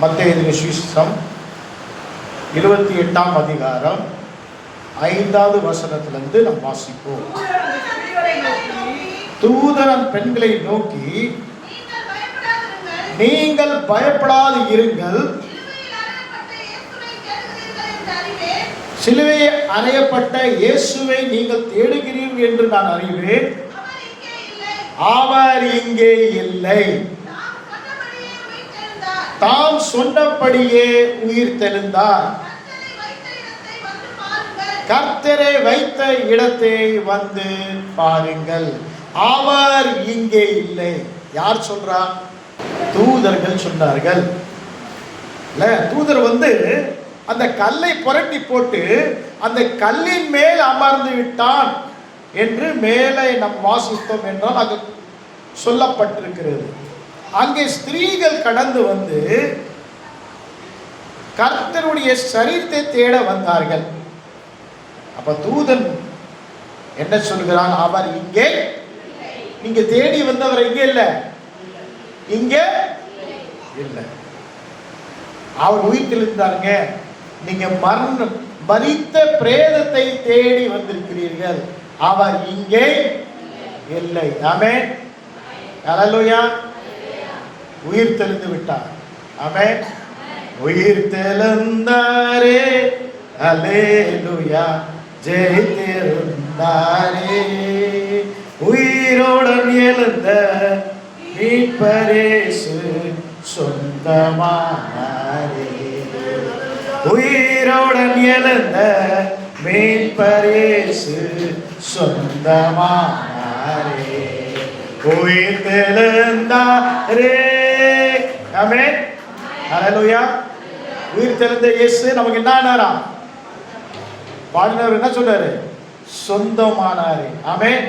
மத்தேயு சுவிசேஷம் 28ஆம் அதிகாரம் 5வது வசனத்திலிருந்து நாம் வாசிப்போம். தூதன் பெண்களை நோக்கி, நீங்கள் பயப்படாது இருங்கள், சிலுவையில் அறையப்பட்ட இயேசுவை நீங்கள் தேடுகிறீர்கள் என்று நான் அறிவேன். அவர் இங்கே இல்லை, தாம் சொன்னபடியே உயிர் தெழுந்தார். கர்த்தரை வைத்த இடத்தை வந்து பாருங்கள், அவர் இங்கே இல்லை. யார் சொல்றா? தூதர்கள் சொன்னார்கள். தூதர் அந்த கல்லை புரட்டி போட்டு அந்த கல்லின் மேல் அமர்ந்து விட்டான் என்று மேலே நம் வாசித்தோம் என்றால் அது சொல்லப்பட்டிருக்கிறது. அங்கே ஸ்திரீகள் கடந்து வந்து கர்த்தருடைய சரீரத்தை தேட வந்தார்கள். அப்ப தூதன் என்ன சொல்கிறான்? அவர் இங்கே, நீங்க தேடி வந்தவர் இங்கே இல்லை, இங்கே இல்லை. அவர் உயிர்த்தெழுந்தாருங்க. நீங்க மரித்த பிரேதத்தை தேடி வந்திருக்கிறீர்கள், அவர் இங்கே இல்லை. ஆமென், ஹல்லேலூயா. உயிர் தெழுந்து விட்டார். ஆமென். உயிர் தெழுந்தாரே, ஹல்லேலூயா. ஜெயித்திருந்தாரே, உயிரோடன் எழுந்த மீட்பரேசு சொந்தமானாரே. உயிரோடன் எழுந்த மீட்பரேசு சொந்தமானாரே. உயிர் தெழுந்தாரே. ஆமென், ஹல்லேலூயா. உயிர் தெழுந்த இயேசு நமக்கு என்ன ஆனாராம்? பாடினவர் என்ன சொல்றாரு? சொந்தமானாரு. ஆமென்.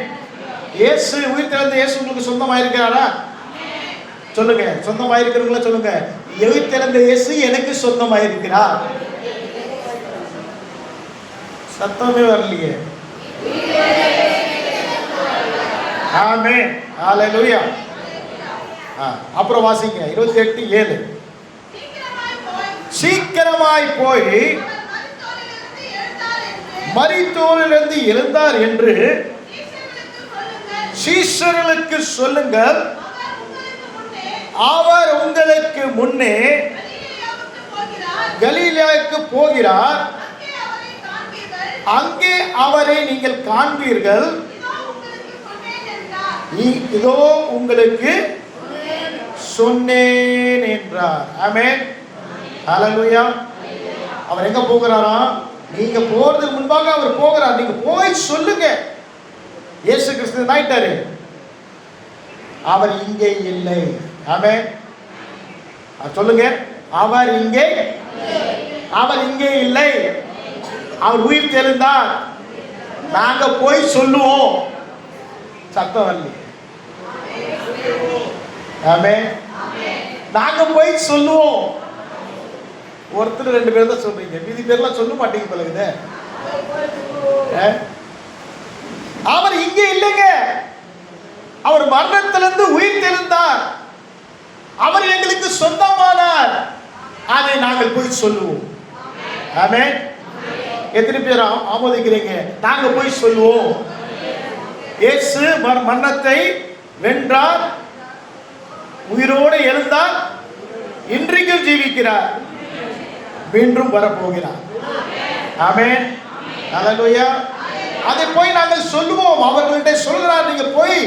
இயேசு, உயிர் தெழுந்த இயேசு உங்களுக்கு சொந்தமாயிருக்கிறாரா? சொல்லுங்க, சொந்தமாயிருக்கிறவங்கள சொல்லுங்க. உயிர் தெழுந்த இயேசு எனக்கு சொந்தமாயிருக்கிறார். சத்தமே வரலையே. ஆமென், ஹல்லேலூயா. அப்புறம் வாசிங்க 28:7. சீக்கிரமாய் போய் மரித்தோரிலிருந்து எழுந்தார் என்று சீஷர்களுக்கு சொல்லுங்கள், அவர் உங்களுக்கு முன்னே கலிலேயாவுக்கு போகிறார், அங்கே அவரை நீங்கள் காண்பீர்கள். இதோ உங்களுக்கு சொன்னேன் என்றார். ஆமென், ஹல்லேலூயா. அவர் எங்க போகிறாரா? நீங்க போறதுக்கு முன்பாக அவர் போகிறார். நீங்க போய் சொல்லுங்க, இயேசு கிறிஸ்து ஆயிட்டாரு, அவர் இங்கே இல்லை. ஆமென், சொல்லுங்க. அவர் இங்கே, அவர் இங்கே இல்லை, அவர் உயிர் தெழுந்தார். நாங்க போய் சொல்லுவோம். சத்தம் வரல. ஆமென், நாங்க போய் சொல்லுவோம். ஒருத்தர் 2 பேர் தான் சொல்றீங்க, மீதி பேர்லாம் சொல்ல மாட்டீங்க பழகுது. அவர் இங்கே இல்லைங்க, அவர் மரணத்திலிருந்து உயிர் தெழுந்தார், அவர் எங்களுக்கு சொந்தமானார், அதை நாங்கள் போய் சொல்லுவோம். ஆமென். எத்தனை பேர் ஆமோதிக்கிறீங்க? நாங்க போய் சொல்லுவோம். இயேசு மரணத்தை வென்றார், உயிரோடு எழுந்தார், இன்றைக்கும் ஜீவிக்கிறார், மீண்டும் வரப்போகிறார். ஆமென், ஹல்லேலூயா. அதை போய் நாங்கள் சொல்லுவோம். அவர்கள்ட்ட சொல்கிறார், நீங்க போய்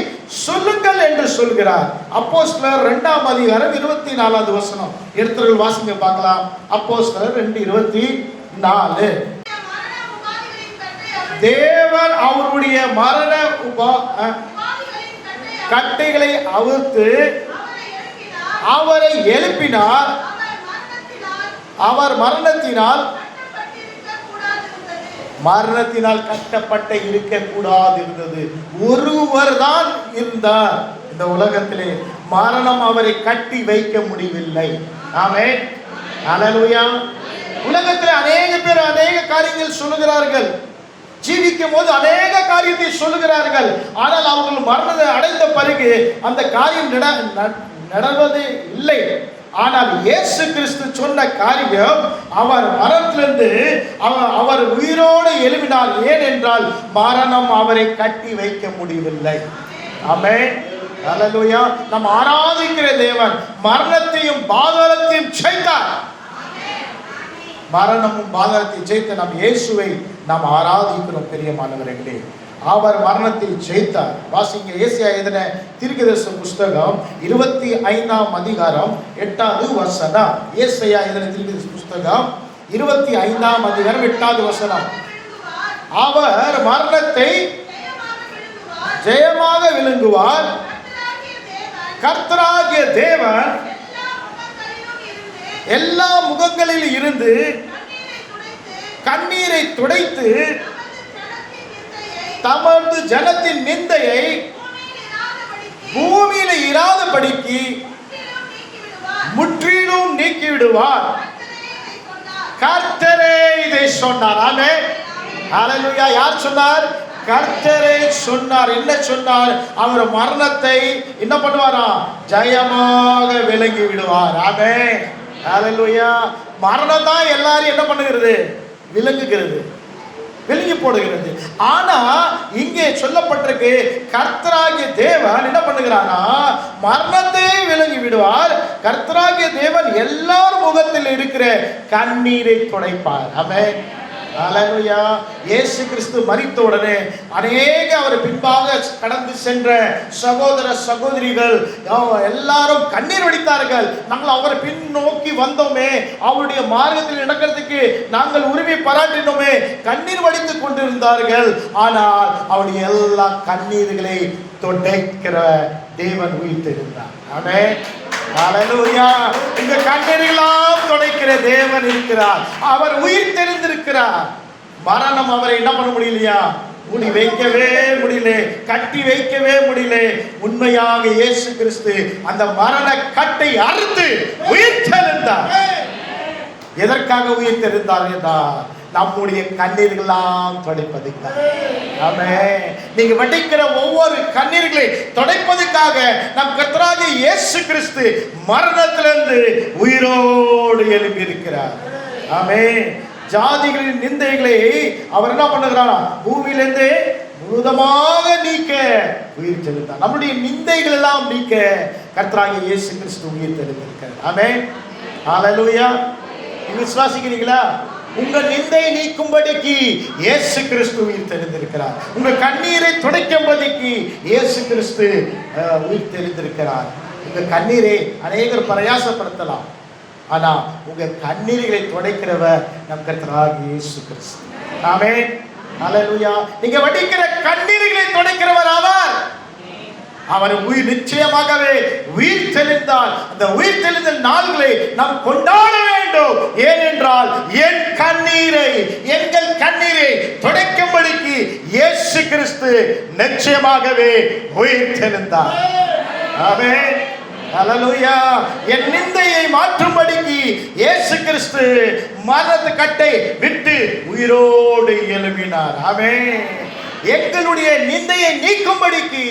சொல்லுங்கள் என்று சொல்கிறார். அப்போஸ்தலர் 2ஆம் அதிகாரம் 24வது வசனம் எடுத்துகள் வாசிங்க பார்க்கலாம். அப்போஸ்தலர் 2:24. தேவன் அவருடைய மரண கட்டைகளை அவிழ்த்து அவரை எழுப்பினார். அவர் மரணத்தினால் கட்டப்பட்ட இருக்கக்கூடாது இருந்தது. ஒருவர் தான் இருந்தார் இந்த உலகத்திலே, மரணம் அவரை கட்டி வைக்க முடியவில்லை. ஆமென், ஹல்லேலூயா. உலகத்தில் அநேக பேர் அநேக காரியங்கள் சொல்லுகிறார்கள், ஜீவிக்கும் போது அநேக காரியத்தை சொல்லுகிறார்கள். ஆனால் அவர்கள் மரணத்தை அடைந்த பிறகு அந்த காரியம் நடவதே இல்லை. ஆனால் இயேசு கிறிஸ்து சொன்ன காரியம், அவர் மரணத்திலிருந்து அவர் உயிரோடு எழுப்பினார். ஏனென்றால் மரணம் அவரை கட்டி வைக்க முடியவில்லை. ஆமென், ஹல்லேலூயா. நாம் ஆராதிக்கிற தேவன் மரணத்தையும் பாதாளத்தையும் ஜெயித்தார். மரணமும் பாதாளத்தையும் ஜெயித்த நம் இயேசுவை நாம் ஆராதிக்கிறோம். பிரியமானவர்களே, அவர் மரணத்தை ஜெயித்தார். வாசிங்க, ஏசாயா எழுதின தீர்க்கதரிசன புஸ்தகம் 25ஆம் அதிகாரம் 8வது வசனம். ஏசாயா எழுதின தீர்க்கதரிசன புஸ்தகம் 25ஆம் அதிகாரம் 8வது வசனம். அவர் மரணத்தை ஜெயமாக விழுங்குவார். கர்த்தராகிய தேவன் எல்லா முகங்களில் இருந்து கண்ணீரை துடைத்து தமது ஜனத்தின் நிந்தையை பூமியில இராதபடிக்கு முற்றிலும் நீக்கிவிடுவார். கர்த்தரே இதை சொன்னார். ஆமென், ஹல்லேலூயா. யார் சொன்னார்? கர்த்தரே சொன்னார். என்ன சொன்னார்? அவர் மரணத்தை என்ன பண்ணுவாரா? ஜெயமாக விளங்கி விடுவார். ஆமென், ஹல்லேலூயா. மரணம் தான் எல்லாரும் என்ன பண்ணுகிறது? விளங்குகிறது, விலகி போடுகிறது. ஆனா இங்கே சொல்லப்பட்டிருக்கு, கர்த்தராகிய தேவன் என்ன பண்ணுகிறானா? மரணத்தை விலகி விடுவார். கர்த்தராகிய தேவன் எல்லார் முகத்தில் இருக்கிற கண்ணீரை துடைப்பார். ஆமென், ஹல்லேலூயா. இயேசு கிறிஸ்து மரித்த உடனே அநேக அவர் பின்பாக கடந்து சென்ற சகோதர சகோதரிகள் எல்லாரும் கண்ணீர் வடித்தார்கள். நாங்கள் அவரை பின் நோக்கி வந்தோமே, அவருடைய மார்க்கத்தில் நடக்கிறதுக்கு நாங்கள் உரிமை பாராட்டினோமே, கண்ணீர் வடித்துக் கொண்டிருந்தார்கள். ஆனால் அவருடைய எல்லா கண்ணீர்களை துடைக்கிற தேவன் உயிர்த்தெழுந்தார். ஆமென், ஹல்லேலூயா. இந்த கண்ணீர்களெல்லாம் துடைக்கிற தேவன் இருக்கிறார். அவர் உயிர் தெரிந்திருக்கிறார். மரணம் அவரை என்ன பண்ண முடியலையா? மூடி வைக்கவே முடியல, கட்டி வைக்கவே முடியல. உண்மையாக இயேசு கிறிஸ்து அந்த மரண கட்டை அறுத்து உயிர் தெரிந்தார். எதற்காக உயிர் தெரிந்தார் என்றால் நம்முடைய கண்ணீர்களெல்லாம் துடைப்பதற்காக. ஆமென். நீங்க வடிக்கிற ஒவ்வொரு கண்ணீர்களை துடைப்பதற்காக நம் கர்த்தராகிய இயேசு கிறிஸ்து மரணத்திலிருந்து உயிரோடு எழுப்பி இருக்கிறார். ஆமென். ஜாதிகளின் நிந்தைகளை அவர் என்ன பண்ணுகிறார்? பூமியிலிருந்து முழுவதுமாக நீக்க உயிர் தெழுந்தார். நம்முடைய நிந்தைகள் எல்லாம் நீக்க கர்த்தராகிய இயேசு கிறிஸ்து உயிர் தெழுந்திருக்கிறார். ஆமென், ஹல்லேலூயா. நீங்க விசுவாசிக்கிறீங்களா? உங்க நிந்தை நீக்கும்படிக்கு இயேசு கிறிஸ்து உயிர் தெரிந்திருக்கிறார். உங்க கண்ணீரை துடைக்கும்படிக்கு இயேசு கிறிஸ்து உயிர் தெரிந்திருக்கிறார். உங்க கண்ணீரை அநேகர் பிரயாசப்படுத்தலாம், ஆனா உங்க கண்ணீர்களை துடைக்கிறவர் நம் கர்த்தராகிய இயேசு கிறிஸ்து. ஆமென், ஹல்லேலூயா. நீங்க வடிக்கிற கண்ணீர்களை துடைக்கிறவர் அவர். அவர் உயிர் நிச்சயமாகவே உயிர் தெளிந்தால் அந்த உயிர் தெளிந்த நாள்களை நாம் கொண்டாட வேண்டும். ஏனென்றால் எங்கள் கண்ணீரை துடைக்கும்படிக்கு இயேசு கிறிஸ்து நிச்சயமாகவே உயிர் தெளிந்தார். ஆமென், ஹல்லேலூயா. என் நிந்தையை மாற்றும்படிக்கு இயேசு கிறிஸ்து மரண கட்டை விட்டு உயிரோடு எழுப்பினார். ஆமென். எங்களுடைய நிந்தையை நீக்கும்படிக்கு,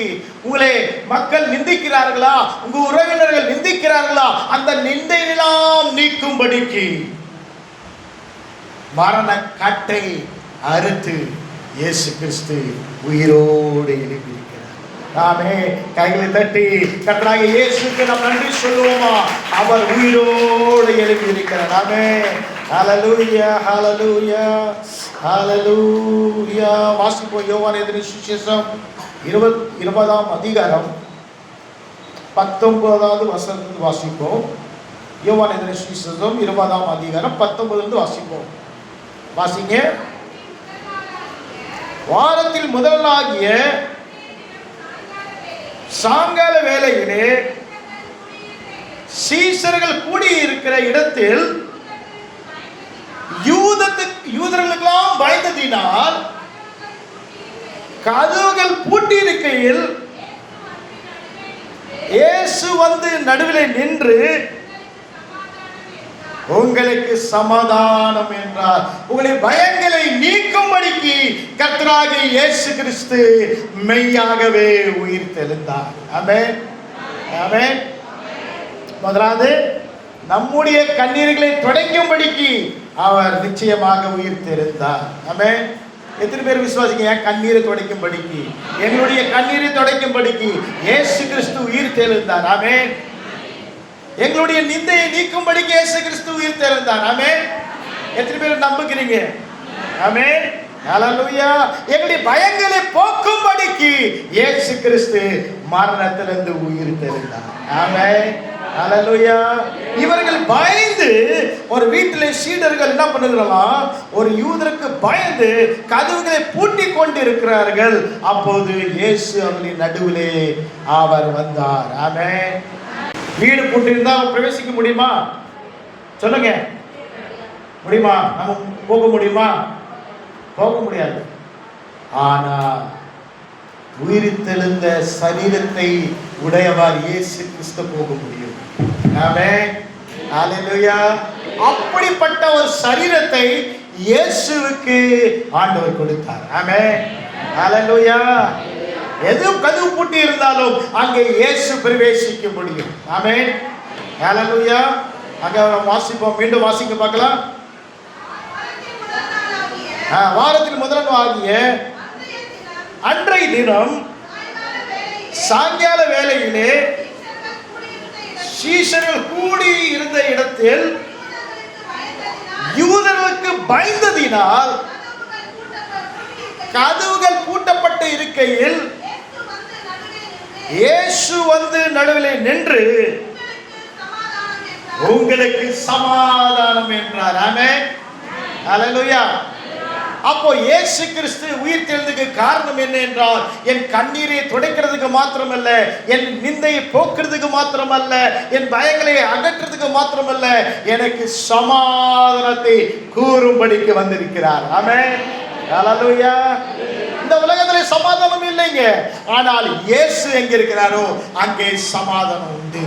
உங்களை மக்கள் நிந்திக்கிறார்களா, உங்க உறவினர்கள் நிந்திக்கிறார்களா, அந்த நிந்தையெல்லாம் நீக்கும்படிக்கு மரண கட்டை அறுத்து இயேசு கிறிஸ்து உயிரோடு எழுப்பியிருக்கிறார். நாமே கைகளை தட்டி கர்த்தராகிய இயேசுவுக்கு நாம் நன்றி சொல்லுவோமா? அவர் உயிரோடு எழுப்பியிருக்கிறார். நாமே ஹல்லேலூயா, ஹல்லேலூயா, ஹல்லேலூயா. வாசிப்போம். யோவான் எழுதின சுவிசேஷம் 20ஆம் அதிகாரம் 19வது வசனத்திலிருந்து வாசிப்போம். யோவான் எழுதின சுவிசேஷம் 20ஆம் அதிகாரம் 19லிருந்து வாசிப்போம். வாசிங்க. வாரத்தில் முதல் நாளாகிய சாயங்கால வேளையிலே சீஷர்கள் கூடி இருக்கிற இடத்தில் யூதர்களுக்கெல்லாம் பயந்ததினால் கதவுகள் பூட்டி இருக்கையில் இயேசு வந்து நடுவில் நின்று உங்களுக்கு சமாதானம் என்றார். உங்களுடைய பயங்களை நீக்கும்படிக்கு கர்த்தராகிய இயேசு கிறிஸ்து மெய்யாகவே உயிர் தெழுந்தார். ஆமென், ஆமென். முதலாவது நம்முடைய கண்ணீர்களை துடைக்கும்படிக்கு அவர் நிச்சயமாக உயிர் தெரிந்தார். ஆமென். எத்தனை பேர் விசுவாசிங்க? என் கண்ணீரை துடைக்கும்படிக்கு, எங்களுடைய கண்ணீரை துடைக்கும்படிக்கு இயேசு கிறிஸ்து உயிர் தெழுந்தார். ஆமென். எங்களுடைய நிந்தையை நீக்கும்படிக்கு இயேசு கிறிஸ்து உயிர் தெழுந்தார். ஆமென். எத்தனை பேர் நம்புகிறீங்க? ஆமென். ஹல்லேலூயா. எங்களுடைய பயங்களை போக்கும்படிக்கு இயேசு கிறிஸ்து மரணத்திலிருந்து உயிர் தெழுந்தார். ஆமென். ஹல்லேலூயா. இவர்கள் பயந்து, ஒரு வீட்டிலே சீடர்கள் என்ன பண்ணுகிறார்களாம், ஒரு யூதருக்கு பயந்து கதவுகளை பூட்டி கொண்டிருக்கிறார்கள். அப்போது இயேசு அவர்களின் நடுவிலே அவர் வந்தார். ஆமென். வீடு பூட்டியிருந்தா பிரவேசிக்க முடியுமா? சொல்லுங்க, முடியுமா? நம்ம போக முடியுமா? போக முடியாது. ஆனா உயிர்த்தெழுந்த சரீரத்தை உடையவர் இயேசு கிறிஸ்து போக முடியும். ஆமென். ஹல்லேலூயா. அப்படிப்பட்ட ஒரு சரீரத்தை இயேசுவுக்கு ஆண்டவர் கொடுத்தார். ஆமென். ஹல்லேலூயா. எது கதவு பூட்டி இருந்தாலும் அங்கே இயேசு பிரவேசிக்க முடியும். ஆமென். ஹல்லேலூயா. அங்க வாசிப்போம், மீண்டும் வாசிக்க பார்க்கலாம். வாரத்தின் முதல் ஆகிய அன்றைய தினம் சாயங்கால வேளையிலே சீஷர்கள் கூடி இருந்த இடத்தில் யூதர்களுக்கு பயந்ததினால் கதவுகள் பூட்டப்பட்டு இருக்கையில் இயேசு வந்து நடுவிலே நின்று உங்களுக்கு சமாதானம் என்றார். ஆமென். ஹல்லேலூயா. அப்போ இயேசு கிறிஸ்து உயிர் தெழுந்ததுக்கு காரணம் என்ன என்றால், என் கண்ணீரை துடைக்கிறதுக்கு மாத்திரமல்ல, என் நிந்தையை போக்குறதுக்கு மாத்திரமல்ல, என் பயங்களை அகற்றுறதுக்கு மாத்திரமல்ல, எனக்கு சமாதானத்தை கூறும்படிக்கு வந்திருக்கிறார். ஆமென். ஹல்லேலூயா. இந்த உலகத்திலே சமாதானம் இல்லைங்க, ஆனால் இயேசு எங்க இருக்கிறாரோ அங்கே சமாதானம் உண்டு.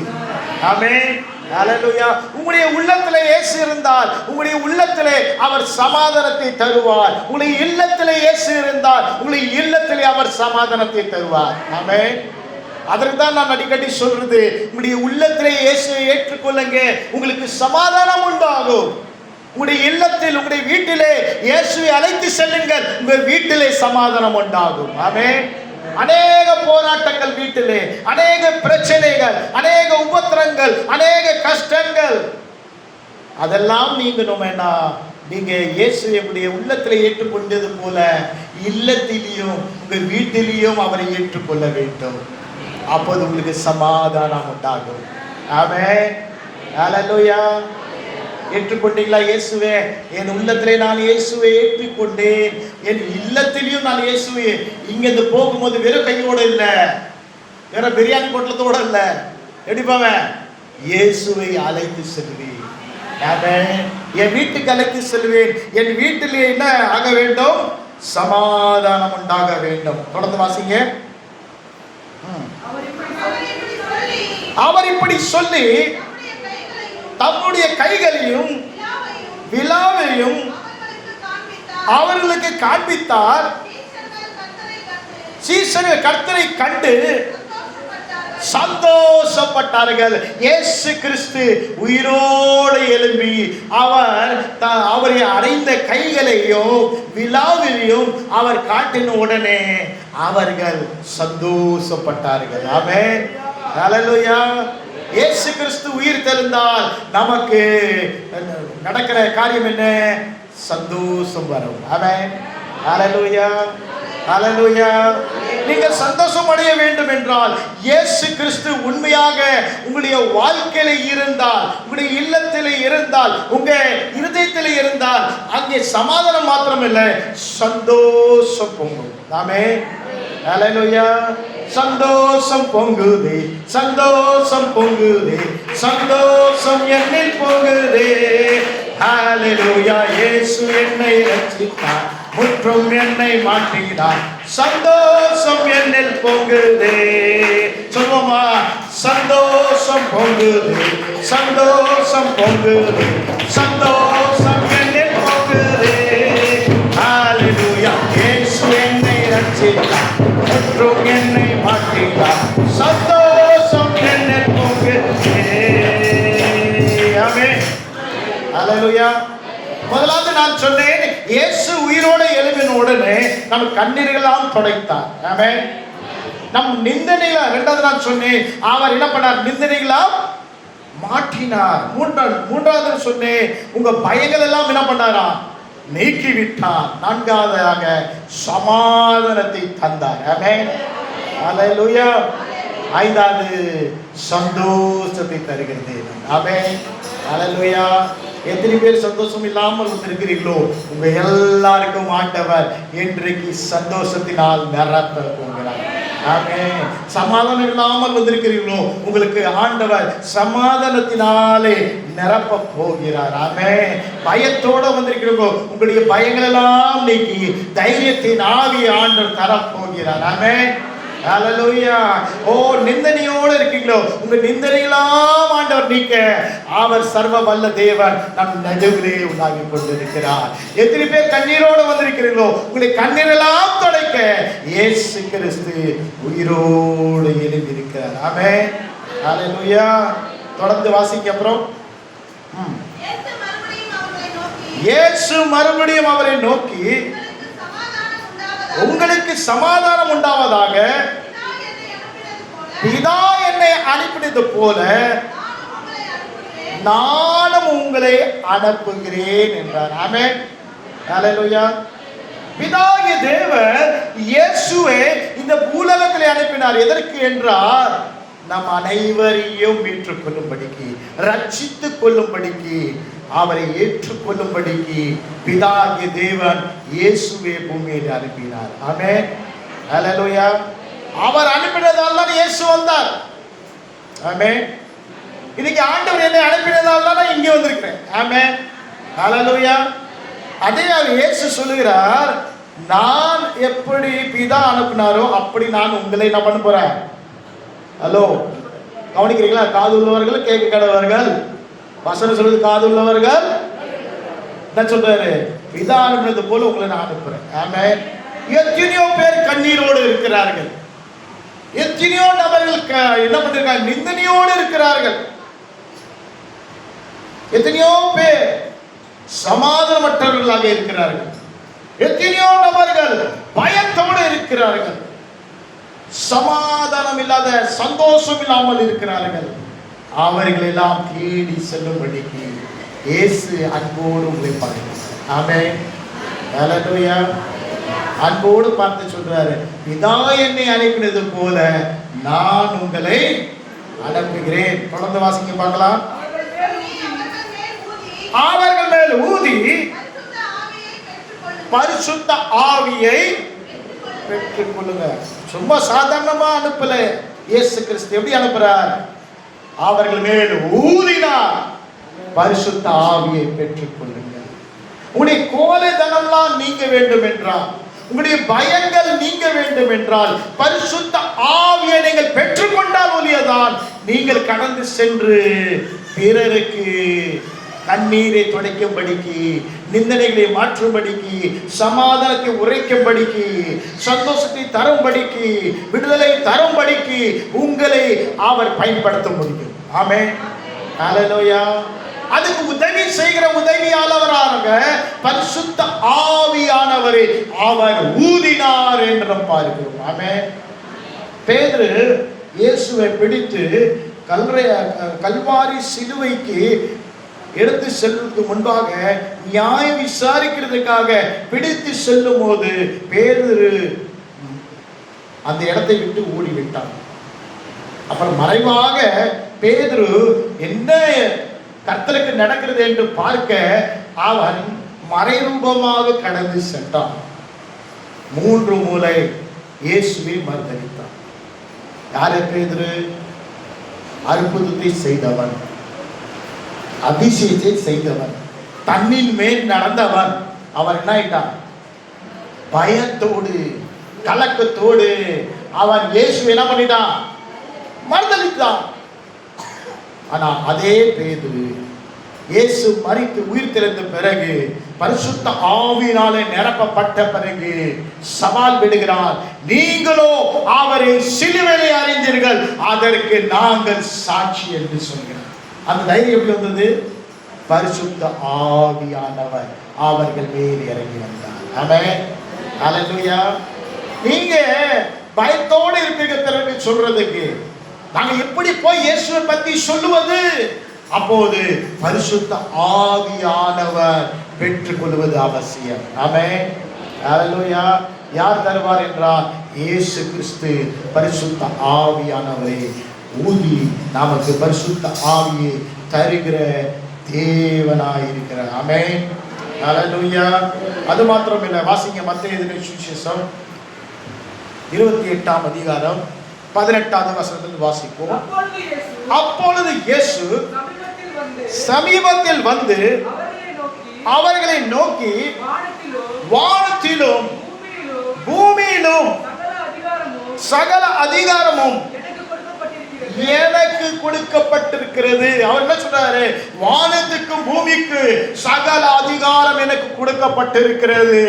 ஆமென். ஹல்லேலூயா. உங்களுடைய உள்ளத்திலே இயேசு இருந்தால் உங்களுடைய உள்ளத்திலே அவர் சமாதானத்தை தருவார். உங்களுடைய இல்லத்திலே இயேசு இருந்தால் உங்களுடைய இல்லத்திலே அவர் சமாதானத்தை தருவார். ஆமென். அதற்கு தான் நான் அடிக்கடி சொல்றது, உங்களுடைய உள்ளத்திலே இயேசுவை ஏற்றுக்கொள்ளுங்க, உங்களுக்கு சமாதானம் உண்டாகும். உங்களுடைய இல்லத்தில், உங்களுடைய வீட்டிலே இயேசுவை அழைத்து செல்லுங்கள், உங்கள் வீட்டிலே சமாதானம் உண்டாகும். ஆமென். அநேக போராட்டங்கள் வீட்டிலே, அநேக பிரச்சனைகள், அநேக உபத்திரங்கள், அநேக கஷ்டங்கள், அதெல்லாம் நீங்கணும்னா நீங்க இயேசுவை உங்களுடைய உள்ளத்திலே ஏற்றுக்கொண்டது போல இல்லத்திலையும் உங்க வீட்டிலையும் அவரை ஏற்றுக்கொள்ள வேண்டும். அப்போது உங்களுக்கு சமாதானம் உண்டாகும். ஆமென். ஹல்லேலூயா. ஏற்றுக்கொண்டீங்களா? இயேசுவே, என் உள்ளத்திலே நான் இயேசுவை ஏற்றுக்கொண்டேன், என் இல்லத்திலையும் நான் இயேசுவை. இங்கிருந்து போகும்போது வெறும் கையோட இல்லை, வேற பிரியாணி பொட்டலத்தோட இல்லை, எப்படி போவேன்? இயேசுவை அழைத்து செல்வேன். என் வீட்டுக்கு அழைத்து செல்வேன். என் வீட்டிலே என்ன ஆக வேண்டும்? சமாதானம் உண்டாக வேண்டும். தொடர்ந்து வாசிங்க. அவர் இப்படி சொல்லி தம்முடைய கைகளையும் விலாவையும் அவர்களுக்கு காண்பித்தார். சீஷர்கள் கர்த்தரை கண்டு சந்தோஷப்பட்டார்கள். இயேசு கிறிஸ்து உயிரோடு எழும்பி அவரை அடைந்த கைகளையும் விலாவிலையும் அவர் காட்டின உடனே அவர்கள் சந்தோஷப்பட்டார்கள். ஆமென். ஹல்லேலூயா. இயேசு கிறிஸ்து உயிர் தெழுந்தால் நமக்கு நடக்கிற காரியம் என்ன? சந்தோஷம் வரும். ஆமென். ஹல்லேலூயா. ஹல்லேலூயா. நீங்கள் சந்தோஷம் அடைய வேண்டும் என்றால் இயேசு கிறிஸ்து உண்மையாக உங்களுடைய வாழ்க்கையில இருந்தால், உங்களுடைய இல்லத்தில் இருந்தால், உங்க இருதயத்தில் இருந்தால் அங்கே சமாதானம் மாத்திரம் இல்லை, சந்தோஷம் பொங்கும். ஆமென். ஹல்லேலூயா. சந்தோஷம் பொங்குதே, சந்தோஷம் பொங்குதே, சந்தோஷம் என்னில் பொங்குதே. ஹல்லேலூயா. இயேசு என்னை ரட்சித்தார், முற்றும் என்னை மாற்றினார், சந்தோஷம் என்னில் பொங்குதே. சொல்லுமா? சந்தோஷம் பொங்குதே, சந்தோஷம் பொங்குதே, சந்தோஷம் என்னில் பொங்குதே. ஹல்லேலூயா. இயேசு என்னை ரட்சித்தார், முற்றும் என்னை மாற்றினார், சந்தோஷம் என்னில் பொங்குதே. ஹalleluya. முதலாவது நான் சொன்னேன், இயேசு உயிரோடு எழும்பின உடனே நம் கண்ணீர்களெல்லாம் துடைத்தார். ஆமென். நம் நிந்தனையில, இரண்டாவது நான் சொன்னேன், அவர் என்ன பண்ணார்? நிந்தனைகளாம் மாற்றினார். மூன்றாவது சொன்னேன், உங்க பயங்கள் எல்லாம் என்ன பண்ணாரா? நீக்கி விட்டார். நான்காவதாக சமாதானத்தை தந்தார். ஆமென். ஹalleluya. ஐந்தாவது சந்தோஷத்தை தருகிறது. ஆமென். ஹalleluya. எத்தனை பேர் சந்தோஷம் இல்லாமல் வந்திருக்கிறீர்களோ, உங்க எல்லாருக்கும் ஆண்டவர் இன்றைக்கு சந்தோஷத்தினால் நிரப்ப போகிறார். ஆமென். சமாதானம் இல்லாமல் வந்திருக்கிறீர்களோ, உங்களுக்கு ஆண்டவர் சமாதானத்தினாலே நிரப்ப போகிறார். ஆமென். பயத்தோட வந்திருக்கிறீர்களோ, உங்களுடைய பயங்கள் எல்லாம் நீக்கி தைரியத்தின் ஆவியை ஆண்டவர் தரப்போகிறார். ஆமென். ஹalleluya. ஓ, நிந்தனையோடு இருக்கீங்களோ, உங்க நிந்தனையெல்லாம் ஆண்டவர் நீக்க அவர் சர்வ வல்ல தேவன் நம் நடுவிலே உண்டாகி கொண்டிருக்கிறார். எத்தனை பேர் கண்ணீரோடு வந்திருக்கிறீர்களோ, உங்களை கண்ணீரெல்லாம் துடைக்க இயேசு கிறிஸ்து உயிரோடு எழுந்திருக்கிறார். ஆமென். ஹalleluya. தொடர்ந்து வாசிக்க. அப்புறம் இயேசு மறுபடியும் அவரை நோக்கி, உங்களுக்கு சமாதானம் உண்டாவதாக, பிதா என்னை அனுப்பினது போல நானும் உங்களை அனுப்புகிறேன் என்றார். ஆமென். ஹalleluya. பிதாகிய தேவன் இயேசுவை இந்த பூலகத்திலே அனுப்பினார். எதற்கு என்றால், நம் அனைவரையும் ஏற்றுக்கொள்ளும்படிக்கு, ரட்சித்துக் கொள்ளும்படிக்கு, அவரை ஏற்றுக்கொள்ளும்படிக்கு பிதாகிய தேவன் இயேசுவை பூமியில் அனுப்பினார். ஆமென். ஹalleluya. அவர் அனுப்பினதால் தான் இயேசு வந்தார். ஆமென். இன்னைக்கு ஆண்டவர் என்னை அனுப்பினதால் தான் இங்கே வந்திருக்கிறேன். ஆமென். ஹalleluya. அதே இயேசு சொல்லுகிறார், நான் எப்படி பிதா அனுப்பினாரோ அப்படி நான் உங்களை என்ன பண்ண போறேன். ஹலோ, கவனிக்கிறீங்களா? காது உள்ளவர்கள் கேட்க கடவர்கள். வசனம் சொல்றது காது உள்ளவர்கள் என்ன சொல்றாரு? பிதா அனுப்பினது போல உங்களை நான் அனுப்புறேன். ஆமென். எத்தனையோ பேர் கண்ணீரோடு இருக்கிறார்கள். எத்தனையோ நபர்கள் என்ன பண்றாங்க? நிந்தனையோடு இருக்கிறார்கள். எத்தனையோ பேர் சமாதானமற்றவர்களாக இருக்கிறார்கள். எத்தனையோ நபர்கள் பயத்தோடு இருக்கிறார்கள். சமாதானம் இல்லாத, சந்தோஷம் இல்லாமல் இருக்கிறார்கள். அவர்கள் எல்லாம் தேடி செல்லும்படிக்கு இயேசு அன்போடு உங்களை பார்க்கிறார். ஆமென். ஹalleluya. அன்போடு பார்த்து சொல்றாரு, பிதா என்னை அனுப்பினது போல நான் உங்களை அனுப்புகிறேன். தொடர்ந்து வாசிக்க பார்க்கலாம். அவர்கள் மேல் ஊதி பரிசுத்த ஆவியை பெற்றுக் கொள்ளுங்க. சும்மா சாதாரணமா அனுப்பல. இயேசு கிறிஸ்து எப்படி அனுப்புறார்? அவர்கள் மேல் ஊதினார். பரிசுத்த ஆவியை பெற்றுக் கொள்ளுங்கள். உங்களுடைய கோலைத்தனம்லாம் நீங்க வேண்டும் என்றால், உங்களுடைய பயங்கள் நீங்க வேண்டும் என்றால், பரிசுத்த ஆவியை நீங்கள் பெற்றுக்கொண்டால் ஒழியதான் நீங்கள் கடந்து சென்று பிறருக்கு கண்ணீரை துடைக்கும்படிக்கு, நிந்தனைகளை மாற்றும்படிக்கு, சமாதானத்தை உரைக்கும்படிக்கு, சந்தோஷத்தை தரும்படிக்கு, விடுதலை தரும்படிக்கு உங்களை அவர் பயன்படுத்த முடியும். ஆமென். ஹalleluya. அதுக்கு உதவி செய்கிற உதவியாளவராக பரிசுத்த ஆவியானவரை அவர் ஊதினார் என்று பார்க்கிறோம். ஆமென். பேதுரு இயேசுவை பிடித்து கல்வாரி சிலுவைக்கு எடுத்து செல்வதற்கு முன்பாக நியாயம் விசாரிக்கிறதுக்காக பிடித்து செல்லும் போது பேதுரு அந்த இடத்தை விட்டு ஓடிவிட்டான். அப்புறம் மறைவாக பேதுரு என்ன கர்த்தருக்கு நடக்கிறது என்று பார்க்க அவன் மறைரூபமாக கடந்து சென்றான். 3 முறை இயேசுவை மறுதலித்தான். யாரு பேதுரு? அற்புதத்தை செய்தவன், அதிசயத்தை செய்தவன், தண்ணின் மேல் நடந்தவன். அவன் என்ன ஆயிட்டான்? பயத்தோடு, கலக்கத்தோடு அவன் இயேசு என்ன பண்ணிட்டான்? மறுதலித்தான். ஆனா அதே பேதுரு இயேசு மரித்து உயிர் திறந்த பிறகு, பரிசுத்த ஆவியினாலே நிரப்பப்பட்ட பிறகு சவால் விடுகிறார். நீங்களோ அவரை சிலுவையிலே அறைந்தீர்கள், அதற்கு நாங்கள் சாட்சி என்று சொல்கிறார். அந்த தைரியம் எப்படி வந்தது? பரிசுத்த ஆவியானவர் அவர்கள் மேல் இறங்கி வந்தார். ஆமென். ஹல்லேலூயா. நீங்க பயத்தோடு இருப்பீங்க திறமை சொல்றதுக்கு. நாங்க எப்படி போய் இயேசுவை பத்தி சொல்லுவது? அப்போது பரிசுத்த ஆவியானவர் பெற்றுக் கொள்வது அவசியம். ஆமென். ஹல்லேலூயா. யார் தருவார் என்றால் இயேசு கிறிஸ்து பரிசுத்த ஆவியானவரை ஊதி நமக்கு பரிசுத்த ஆவியை தருகிற தேவனாய் இருக்கிறார். ஆமென். ஹல்லேலூயா. அது மாத்திரமில்லை, வாசிங்க மத்தேயு எழுதின சுவிசேஷம் 28ஆம் அதிகாரம் 18வது வசனத்தில் வாசிப்போம். அப்பொழுது இயேசு சமீபத்தில் வந்து அவர்களை நோக்கி வானத்திலும் பூமியிலும் சகல அதிகாரமும் எனக்கு கொடுக்கப்பட்டிருக்கிறது. அவர் என்ன சொல்றாரு? வானத்துக்கும் பூமிக்கு சகல அதிகாரம் எனக்கு கொடுக்கப்பட்டிருக்கிறது.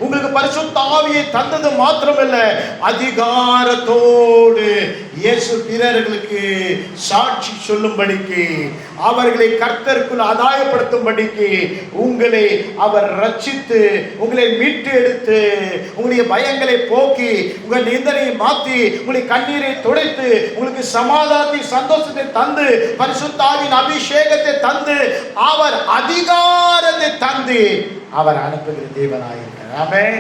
உங்களுக்கு பரிசுத்த ஆவியை தந்தது மாத்திரமல்ல, அதிகாரத்தோடு இயேசு பிறர்களுக்கு சாட்சி சொல்லும்படிக்கு, அவர்களை கர்த்தருக்குள் ஆதாயப்படுத்தும்படிக்கு உங்களை அவர் ரட்சித்து உங்களை மீட்டு எடுத்து உங்களுடைய பயங்களை போக்கி உங்கள் நிந்தனையை மாற்றி உங்களுடைய கண்ணீரை துடைத்து உங்களுக்கு சமாதானத்தை சந்தோஷத்தை தந்து பரிசுத்த ஆவியின் அபிஷேகத்தை தந்து அவர் அதிகாரத்தை தந்து அவர் அனுப்புகிற தேவனாயிருக்கிறார். ஆமென்.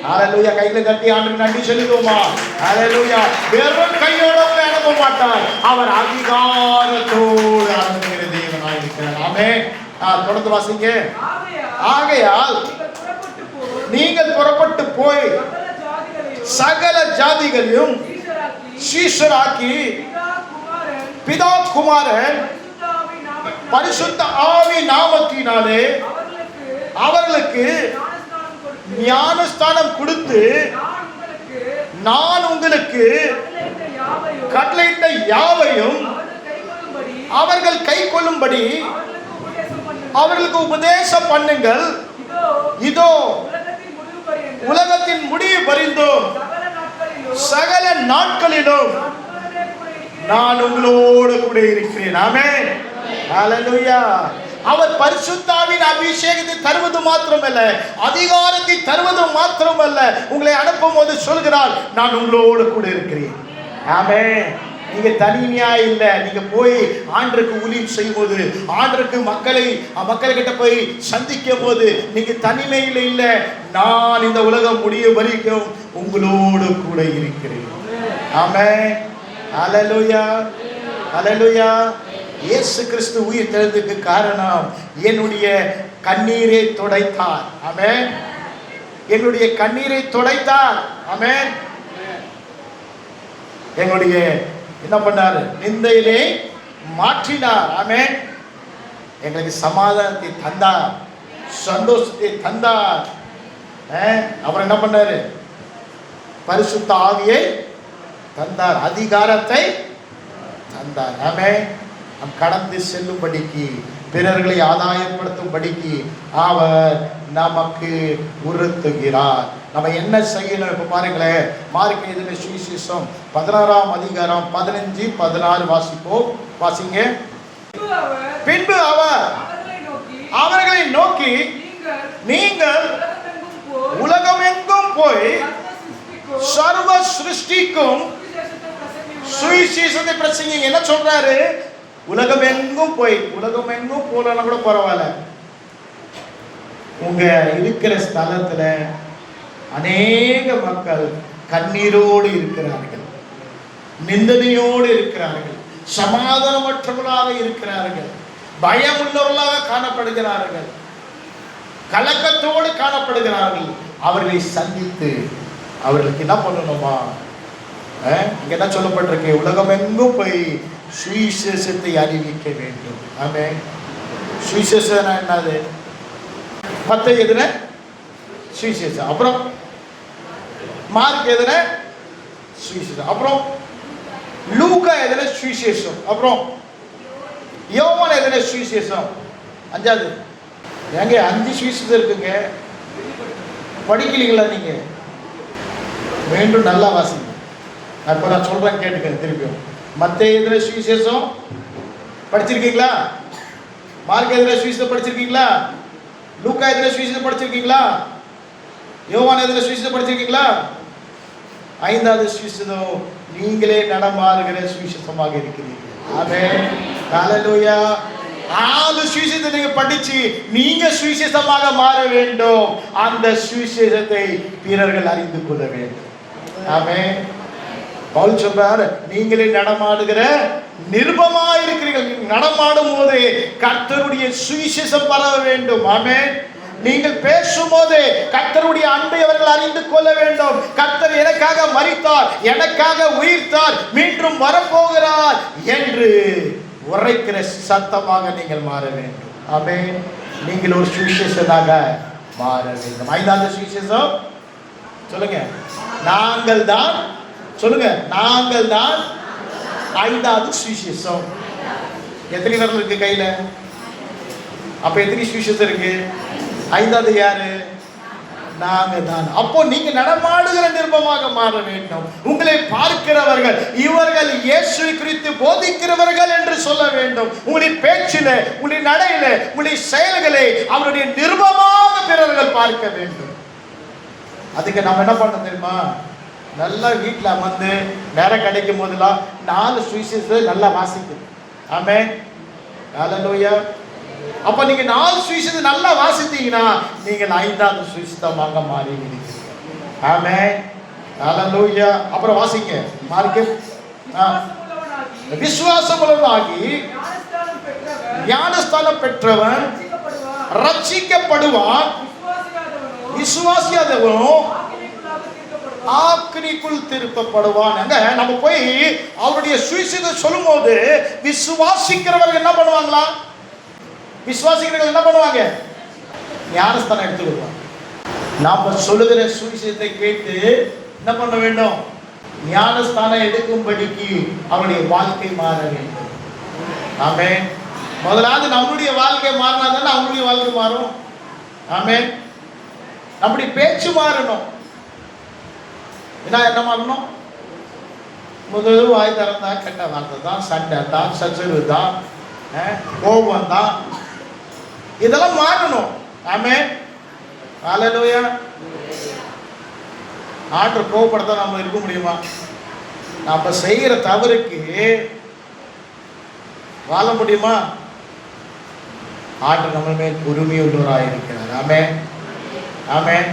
ஹல்லேலூயா. கைகளை தட்டி ஆண்டவருக்கு நன்றி சொல்லுவோமா? ஹல்லேலூயா. வெறும் கையோட அனுப்ப மாட்டார், அவர் அதிகாரத்தோடு அனுப்புகிற தேவனாயிருக்கிறார். ஆமென். தொடர்ந்து வாசிங்க. ஆகையால் நீங்கள் புறப்பட்டு போய் சகல ஜாதிகளையும் சீஷராக்கி பிதா குமாரன் பரிசுத்த ஆவி நாமத்தினாலே அவர்களுக்கு ஞானஸ்தானம் கொடுத்து நான் உங்களுக்கு கட்டளையிட்ட யாவையும் அவர்கள் கை கொள்ளும்படி அவர்களுக்கு உபதேசம் பண்ணுங்கள். இதோ உலகத்தின் முடிவு பரிந்தும் சகல நாட்களிலும் நான் உங்களோடு கூட இருக்கிறேன். ஆமென். ஹல்லேலூயா. அவர் பரிசுத்தாவின் அபிஷேகத்தை தருவது மாத்திரமல்ல, அதிகாரத்தை தருவது மாத்திரமல்ல, உங்களை அனுப்பும் போது சொல்கிறார், நான் உங்களோடு கூட இருக்கிறேன். ஆமென். நீங்க தனிமையா இல்ல. நீங்க போய் ஆண்டருக்கு ஊழியம் செய்யும் போது, ஆண்டருக்கு மக்கள்கிட்ட போய் சந்திக்கும் போது நீங்க தனிமையில் இல்ல. நான் இந்த உலகம் முடிய வரைக்கும் உங்களோடு கூட இருக்கிறேன். ஆமென். ஹல்லேலூயா. ஹல்லேலூயா. இயேசு கிறிஸ்து உயிர் தெழுந்ததுக்கு காரணம் என்னுடைய கண்ணீரை துடைத்தார். ஆமென். என்னுடைய கண்ணீரை துடைத்தார். ஆமென். என்னுடைய என்ன பண்ணாரு? நிந்தையிலே மாற்றினார். ஆமென். எங்களுக்கு சமாதானத்தை தந்தார், சந்தோஷத்தை தந்தார். அவர் என்ன பண்ணாரு? பரிசுத்த ஆவியை தந்தார், அதிகாரத்தை தந்தார். ஆமென். நம் கடந்து செல்லும்படிக்கு, பிறர்களை ஆதாயப்படுத்தும்படிக்கு அவர் நமக்கு உறுத்துகிறார். நம்ம என்ன செய்யணும்? இப்ப பாருங்களேன், மார்க் எழுதின சுவிசேஷம் 16ஆம் அதிகாரம் 15, 16 வாசிப்போம். வாசிங்க. பின்பு அவர் அவர்களை நோக்கி நீங்கள் உலகமெங்கும் போய் சர்வ சிருஷ்டிக்கும் சுவிசேஷத்தை பிரசங்கிங்க. என்ன சொல்றாரு? உலகமெங்கும் போய், உலகமெங்கும் போலன்னா கூட பரவாயில்ல, உங்க இருக்கிற ஸ்தலத்துல அநேக மக்கள் கண்ணீரோடு இருக்கிறார்கள், நிந்தனையோடு இருக்கிறார்கள், சமாதானமற்றவர்களாக இருக்கிறார்கள், பயம் உள்ளவர்களாக காணப்படுகிறார்கள், கலக்கத்தோடு காணப்படுகிறார்கள். அவர்களை சந்தித்து அவர்களுக்கு என்ன பண்ணணுமா? இங்க என்ன சொல்லப்பட்டிருக்கு? உலகமெங்கும் போய் சுவிசேஷத்தை அறிவிக்க வேண்டும். ஆமென். சுவிசேஷம் என்னது? மத்தேயு எதுன சுவிசேஷம், அப்புறம் மார்க் எதுன சுவிசேஷம், அப்புறம் லூக்கா எதுன சுவிசேஷம், அப்புறம் யோவான் எதுன சுவிசேஷம். அஞ்சாவது ஏங்க 5 சுவிசேஷம் இருக்குங்க. படிக்கலீங்களா நீங்க? மீண்டும் நல்லா வாசிங்க. இப்போ நான் சொல்றேன், கேட்டுக்கங்க திருப்பியும். மத்தேயு எதுன சுவிசேஷம் படிச்சிருக்கீங்களா? மார்க் எதிர சுவிசேஷம் படிச்சிருக்கீங்களா? லூக்கா எதிர சுவிசேஷம் படிச்சிருக்கீங்களா? யோவான் எதிர சுவிசேஷம் படிச்சிருக்கீங்களா? 5வது சுவிசேஷம் நீங்களே நடமாறுகிற சுவிசேஷமாக இருக்கிறீர்கள். ஆமென். ஹalleluya. 4 சுவிசேஷத்தை நீங்க படிச்சு நீங்க சுவிசேஷமாக மாற வேண்டும். அந்த சுவிசேஷத்தை பிறர்கள் அறிந்து கொள்ள வேண்டும். ஆமென். பவுல் சொல்றார், நீங்களே நடமாடுகிற நிருபமா இருக்கிறீர்கள். நடமாடும் போது கர்த்தருடைய சுவிசேஷம் பரவ வேண்டும். ஆமென். நீங்கள் பேசும்போது கர்த்தருடைய அன்பை அவர்கள் அறிந்து கொள்ள வேண்டும். கர்த்தர் எனக்காக மரித்தார், எனக்காக உயிர்த்தார், மீண்டும் வரப்போகிறார் என்று உரைக்கிற சத்தமாக நீங்கள் மாற வேண்டும். ஆமென். நீங்கள் ஒரு சுவிசேஷமாக மாற வேண்டும். 5வது சுவிசேஷம் சொல்லுங்க. நாங்கள் தான் சொல்லுங்க. நாங்கள் தான் 5வது சுவிசேஷம். எத்தனை விரல் இருக்கு கையில? அப்ப எத்தனை சுவிசேஷம் இருக்கு? 5வது யாரு? நாங்க தான். அப்போ நீங்க நடமாடுகிற நிருபமாக மாற வேண்டும். உங்களை பார்க்கிறவர்கள் இவர்கள் இயேசுவை குறித்து போதிக்கிறவர்கள் என்று சொல்ல வேண்டும். உங்களுடைய பேச்சில, உங்களுடைய நடையில, உங்களுடைய செயல்களை அவருடைய நிருபமாக பிறர்கள் பார்க்க வேண்டும். அதுக்கு நம்ம என்ன பண்ணணும் தெரியுமா? நல்லா வீட்டில் அமர்ந்து நேரம் கிடைக்கும் போதெல்லாம் 4 சுவிசேஷத்தை நல்லா வாசிக்கணும். ஆமென். ஹalleluya. அப்ப நீங்க 4 சுவிசேஷத்தை நல்லா வாசித்தீங்கன்னா நீங்கள் 5வது சுவிசேஷமாக மாறிவிடுவீங்க. ஆமென். ஹalleluya. அப்புறம் வாசிங்க. மார்க் விசுவாசமுள்ளவனாகி ஞானஸ்தானம் பெற்றவன் ரட்சிக்கப்படுவான், விசுவாசியாதவனும் ஆக்கினிக்குள் திருப்பப்படுவான். நம்ம போய் அவருடைய சுவிசேஷத்தை சொல்லும் போது விசுவாசிக்கிறவர்கள் என்ன பண்ணுவாங்களா? விசுவாசிக்கிறவர்கள் என்ன பண்ணுவாங்க? ஞானஸ்தானம் எடுத்துக்கொள்வாங்க. நாம சொல்லுகிற சுவிசேஷத்தை கேட்டு என்ன பண்ண வேண்டும்? ஞானஸ்தானம் எடுக்கும்படிக்கு அவருடைய வாழ்க்கை மாற வேண்டும். ஆமென். முதலாவது நம்முடைய வாழ்க்கை மாறினா தானே அவங்களுடைய வாழ்க்கை மாறும். ஆமென். நம்முடைய பேச்சு மாறணும். என்ன மாறணும்? முதல் வாய் திறந்தா கெட்ட வார்த்தை தான், சண்டை தான், சச்சரவு தான், கோபம் தான், இதெல்லாம் மாறணும். ஆமென். ஹalleluya. ஆண்டவர் கோபப்படுத்த நம்ம இருக்க முடியுமா? நம்ம செய்கிற தவறுக்கு வாழ முடியுமா? ஆண்டவர் நம்ம மேல் பொறுமையுள்ளவராக இருக்கிறார். ஆமென். ஆமென்.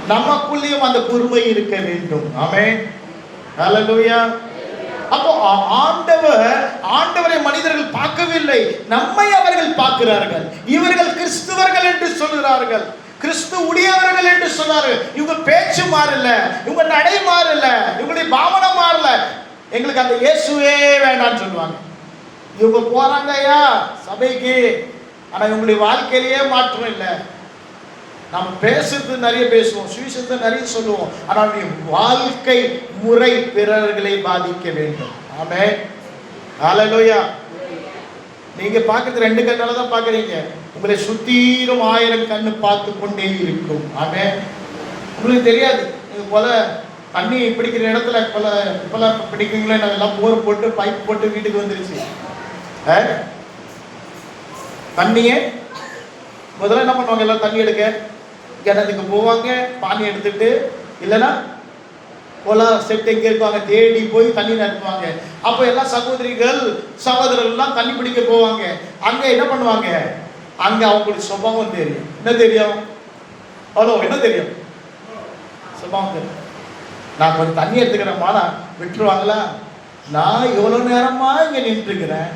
நமக்குள்ளேயும் அந்த பொறுமை இருக்க வேண்டும். ஆமென். ஹalleluya. அப்போ ஆண்டவரை மனிதர்கள் பார்க்கவில்லை, நம்மை அவர்கள் பார்க்கிறார்கள். இவர்கள் கிறிஸ்துவர்கள் என்று சொல்கிறார்கள், கிறிஸ்து உடையவர்கள் என்று சொன்னார்கள். இவங்க பேச்சு மாறல, இவங்க நடை மாறல, இவங்களுடைய பாவனை மாறல. எங்களுக்கு அந்த இயேசுவே வேண்டாம்னு சொல்லுவாங்க. இவங்க போறாங்க ஐயா சபைக்கு, ஆனா இவங்களுடைய வாழ்க்கையிலேயே மாற்றம் இல்லை. நம்ம பேசுறது நிறைய பேசுவோம், சுவிசேஷத்தை நிறைய சொல்லுவோம், ஆனால் வாழ்க்கை முறை பிறர்களை பாதிக்க வேண்டும். ஆமென். ஹalleluya. நீங்க பார்க்கறது 2 கண்ணால தான் பார்க்கறீங்க. உங்களை சுத்தீரும் 1000 கண்ணு பார்த்து கொண்டே இருக்கும். ஆமென். உங்களுக்கு தெரியாது. இது போல தண்ணி பிடிக்கிற இடத்துல இப்பெல்லாம் பிடிக்கிறீங்களே, நாங்கள் எல்லாம் போர் போட்டு பைப் போட்டு வீட்டுக்கு வந்துருச்சு. தண்ணியே முதல்ல என்ன பண்ணுவாங்க? எல்லாம் தண்ணி எடுக்க கிணத்துக்கு போவாங்க, பானி எடுத்துட்டு, இல்லைன்னா கொலா செட் எங்கே இருப்பாங்க தேடி போய் தண்ணி நிரப்புவாங்க. அப்போ எல்லாம் சகோதரிகள் சகோதரர்கள்லாம் தண்ணி பிடிக்க போவாங்க. அங்கே என்ன பண்ணுவாங்க? அங்கே அவங்களுக்கு சுபாவம் தெரியும். என்ன தெரியும்? ஹலோ, என்ன தெரியும்? சுபாவம் தெரியும். நான் கொஞ்சம் தண்ணி எடுத்துக்கிறேம்மா, விட்டுருவாங்களா? நான் இவ்வளோ நேரமா இங்கே நின்றுருக்கிறேன்,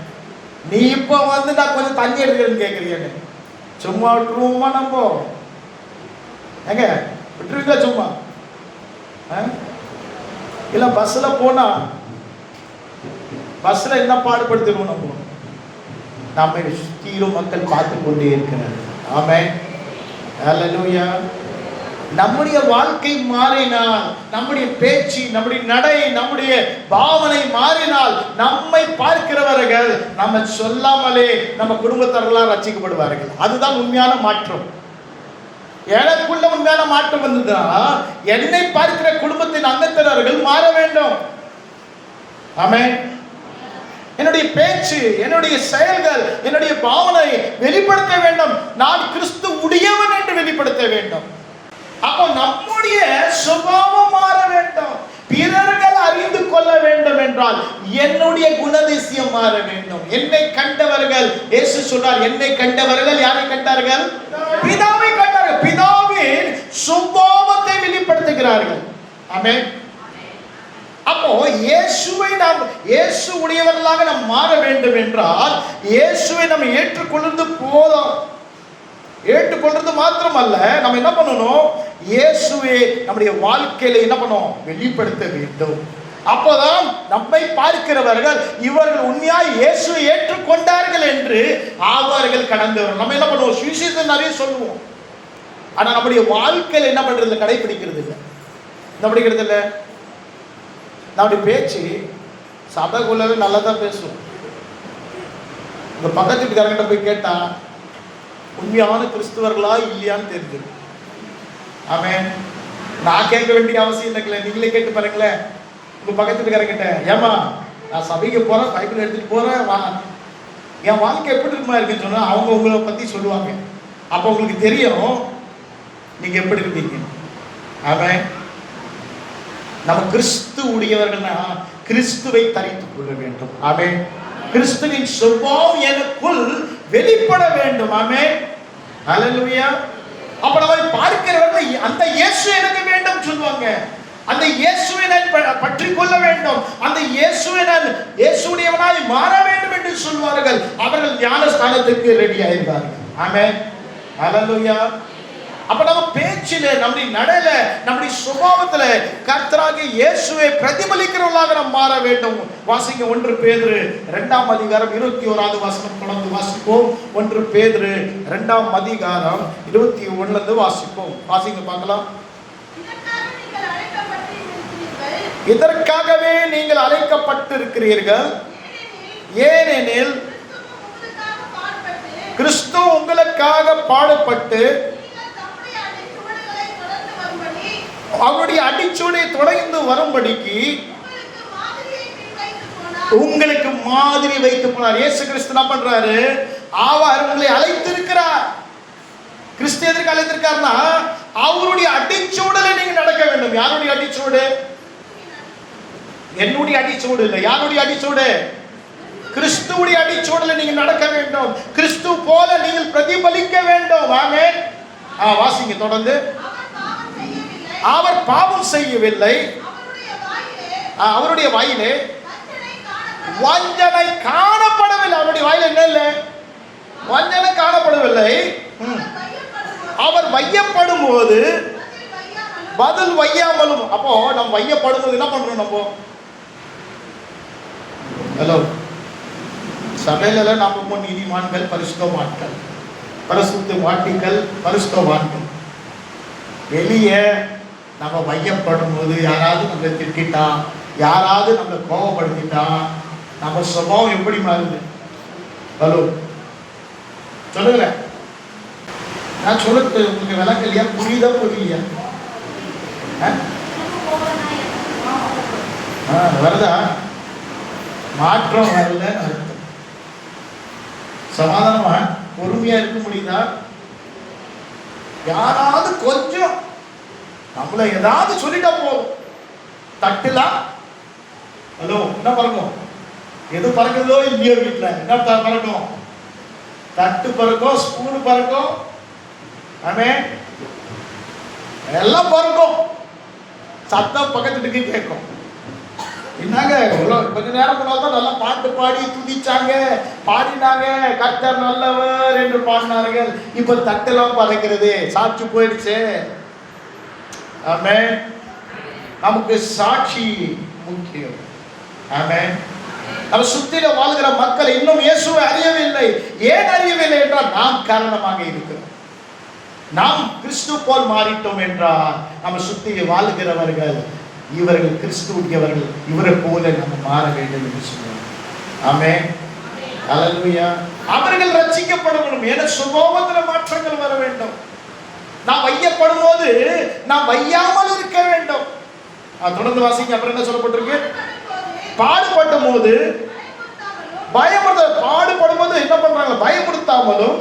நீ இப்போ வந்து நான் கொஞ்சம் தண்ணி எடுக்கிறேன்னு கேட்குறீங்கன்னு. சும்மா விட்டுருவோமா? நம்ம எங்க விட்டுருவீங்களா? சும்மா இல்ல பஸ்ல போனா பஸ்ல என்ன பாடுபடுத்தணும்? நம்ம சுத்தீரும் மக்கள் பார்த்து கொண்டே இருக்கிறார். ஆமென். ஹalleluya. நம்முடைய வாழ்க்கை மாறினால், நம்முடைய பேச்சு, நம்முடைய நடை, நம்முடைய பாவனை மாறினால், நம்மை பார்க்கிறவர்கள் நம்ம சொல்லாமலே நம்ம குடும்பத்தாரெல்லாம் ரட்சிக்கப்படுவார்கள். அதுதான் உண்மையான மாற்றம். எனக்குள்ள உண்மையான மாற்றம் வந்ததா, என்னை பார்க்கிற குடும்பத்தின் அங்கத்தினர்கள் மாற வேண்டும். ஆமென். என்னுடைய பேச்சு, என்னுடைய செயல்கள், என்னுடைய பாவனை வெளிப்படுத்த வேண்டும். நான் கிறிஸ்து உடையவன் என்று வெளிப்படுத்த வேண்டும். அப்போ நம்முடைய சுபாவம் மாற வேண்டும். பிறர்கள் அறிந்து கொள்ள வேண்டும் என்றால் என்னுடைய குணதிசயம் மாற வேண்டும். என்னை கண்டவர்கள், இயேசு சொன்னார், என்னை கண்டவர்கள் யாரை கண்டார்கள்? பிதாவை கண்டார்கள். பிதாவின் சுபாவத்தை வெளிப்படுத்துகிறார்கள். ஆமென். அப்போ இயேசுவை நாம் இயேசு உடையவர்களாக நாம் மாற வேண்டும் என்றால் இயேசுவை நம்ம ஏற்றுக்கொள்வது போதும். ஏற்றுக்கொள்றது மாத்திரமல்ல, நம்ம என்ன பண்ணணும்? இயேசுவை நம்முடைய வாழ்க்கையில என்ன பண்ணணும்? வெளிப்படுத்த வேண்டும். அப்போதான் நம்மை பார்க்கிறவர்கள் இவர்கள் உண்மையாய் இயேசுவை ஏற்றுக்கொண்டார்கள் என்று அவர்கள் கடந்து வரும். நம்ம என்ன பண்ணுவோம்? சுவிசேஷம் நிறைய சொல்லுவோம், ஆனா நம்முடைய வாழ்க்கையில என்ன பண்றது? கடைபிடிக்கிறது இல்லை. என்ன படிக்கிறது இல்லை? நம்முடைய பேச்சு சபைக்குள்ளவே நல்லா தான் பேசுவோம். இந்த பக்கத்து வீட்டுக்காரங்கிட்ட போய் கேட்டா உண்மையான கிறிஸ்துவர்களா இல்லையான்னு தெரிஞ்சிடும். ஆமென். நான் கேட்க வேண்டிய அவசியம் இல்லைங்களே, நீங்களே கேட்டு பாருங்களேன். உங்க பக்கத்து வீட்டுக்காரங்கிட்ட, ஏமா நான் சபைக்கு போறேன், பைபிள் எடுத்துட்டு போறேன், என் வாழ்க்கை எப்படி இருக்குமா இருக்குன்னு சொன்னா அவங்க உங்களை பத்தி சொல்லுவாங்க. அப்போ உங்களுக்கு தெரியும் நீங்க எப்படி இருப்பீங்க. ஆமென். நம்ம கிறிஸ்து உடையவர்கள்னா கிறிஸ்துவை தரித்துக் கொள்ள வேண்டும். ஆமென். கிறிஸ்துவின் சுபாவம் எனக்குள் வெளிப்பட வேண்டும். ஆமென். ஹல்லேலூயா. அப்ப நம்ம பார்க்கிறவர்கள் அந்த இயேசு எனக்கு வேண்டும் சொல்லுவாங்க. அந்த இயேசுவை நான் பற்றி கொள்ள வேண்டும், அந்த இயேசுவை நான் இயேசுடையவனாய் மாற வேண்டும் என்று சொல்வார்கள். அவர்கள் ஞானஸ்தானத்துக்கு ரெடி ஆயிருந்தார்கள். ஆமென். ஹல்லேலூயா. அப்ப நம்ம பேச்சில, நம்முடைய நடையில, நம்முடைய சுபாவத்துல கர்த்தராகிய இயேசுவை பிரதிபலிக்கிறவர்களாக நாம் மாற வேண்டும். வாசிங்க 1 பேதுரு 2ஆம் அதிகாரம் 21வது வசனம் தொடர்ந்து வாசிப்போம். 1 பேதுரு 2ஆம் அதிகாரம் 21ல இருந்து வாசிப்போம். வாசிங்க பார்க்கலாம். இதற்காகவே நீங்கள் அழைக்கப்பட்டிருக்கிறீர்கள், ஏனெனில் கிறிஸ்து உங்களுக்காக பாடுபட்டு அவருடைய அடிச்சூடை தொடர்ந்து வரும்படிக்கு உங்களுக்கு மாதிரி வைத்து போனார். இயேசு கிறிஸ்து என்ன பண்றாரு? அவர் உங்களை அழைத்திருக்கிறார். கிறிஸ்து எதற்கு அழைத்திருக்காருன்னா அவருடைய அடிச்சூடலை நீங்க நடக்க வேண்டும். யாருடைய அடிச்சூடு? என்னுடைய அடிச்சூடு இல்லை. யாருடைய அடிச்சூடு? கிறிஸ்துவுடைய அடிச்சூடலை நீங்க நடக்க வேண்டும். கிறிஸ்து போல நீங்கள் பிரதிபலிக்க வேண்டும். ஆமென். வாசிங்க தொடர்ந்து. அவர் பாவம் செய்யவில்லை, அவருடைய வாயிலே வஞ்சனை காணப்படவில்லை. அவருடைய வாயில என்ன இல்லை? வஞ்சனை காணப்படவில்லை. அவர் வையப்படும் போது பதில் வையாமலும். அப்போ நம்ம வையப்படும் போது என்ன பண்றோம்? நம்ம ஹலோ சபையில நம்ம நீதிமான்கள், பரிசுத்தவான்கள், பரிசுத்தவான்கள், பரிசுத்தவான்கள். வெளியே நம்ம வையப்படும் போது யாராவது நம்மளை திட்டா, யாராவது நம்மளை கோபப்படுத்திட்டா நம்ம சுபாவம் எப்படி மாறுது? ஹலோ சொல்லுங்க. நான் சொல்றது உங்களுக்கு விளக்கலையா? புரியுதா புரியலையா? வருதா? மாற்றம் வரலன்னு அர்த்தம். சமாதானமா பொறுமையா இருக்க முடியுதா? யாராவது கொஞ்சம் நம்மள ஏதாவது சொல்லிட்டா போதும், தட்டுலாம். ஹலோ என்ன பறக்கும்? எது பறக்குதோ இல்லையோ வீட்டுல என்ன பறக்கும்? தட்டு பறக்கும், ஸ்பூன் பறக்கும், ஆமென், எல்லாம் பறக்கும். சத்தம் பக்கத்துக்கு கேட்கும். என்னங்க கொஞ்ச நேரம் போனால்தான் நல்லா பாட்டு பாடி துதிச்சாங்க, பாடினாங்க, கர்த்தர் நல்லவர் என்று பாடினார்கள். இப்ப தட்டெல்லாம் பறக்கிறது, சாட்சி போயிடுச்சு. ஆமென். நமக்கு சாட்சி முக்கியம். ஆமென். நம்ம சுத்தில வாழ்கிற மக்கள் இன்னும் இயேசுவை அறியவில்லை. ஏன் அறியவில்லை என்றால் நாம் காரணமாக இருக்கிறோம். நாம் கிறிஸ்து போல் மாறிட்டோம் என்றால் நம்ம சுத்தி வாழ்கிறவர்கள் இவர்கள் கிறிஸ்துவுடையவர்கள், இவரை போல நம்ம மாற வேண்டும் என்று சொல்றாங்க. ஆமென். ஹல்லேலூயா. அவர்கள் ரட்சிக்கப்படணும். என சுபாவத்தில் மாற்றங்கள் வர வேண்டும். நாம் வையப்படும் போது நாம் வையாமல் இருக்க வேண்டும். தொடர்ந்து வாசிங்க. அப்புறம் என்ன சொல்லப்பட்டிருக்கு? பாடுபடும் போது பயமுறுத்த பாடுபடும் போது என்ன பண்றாங்க? பயமுறுத்தாமலும்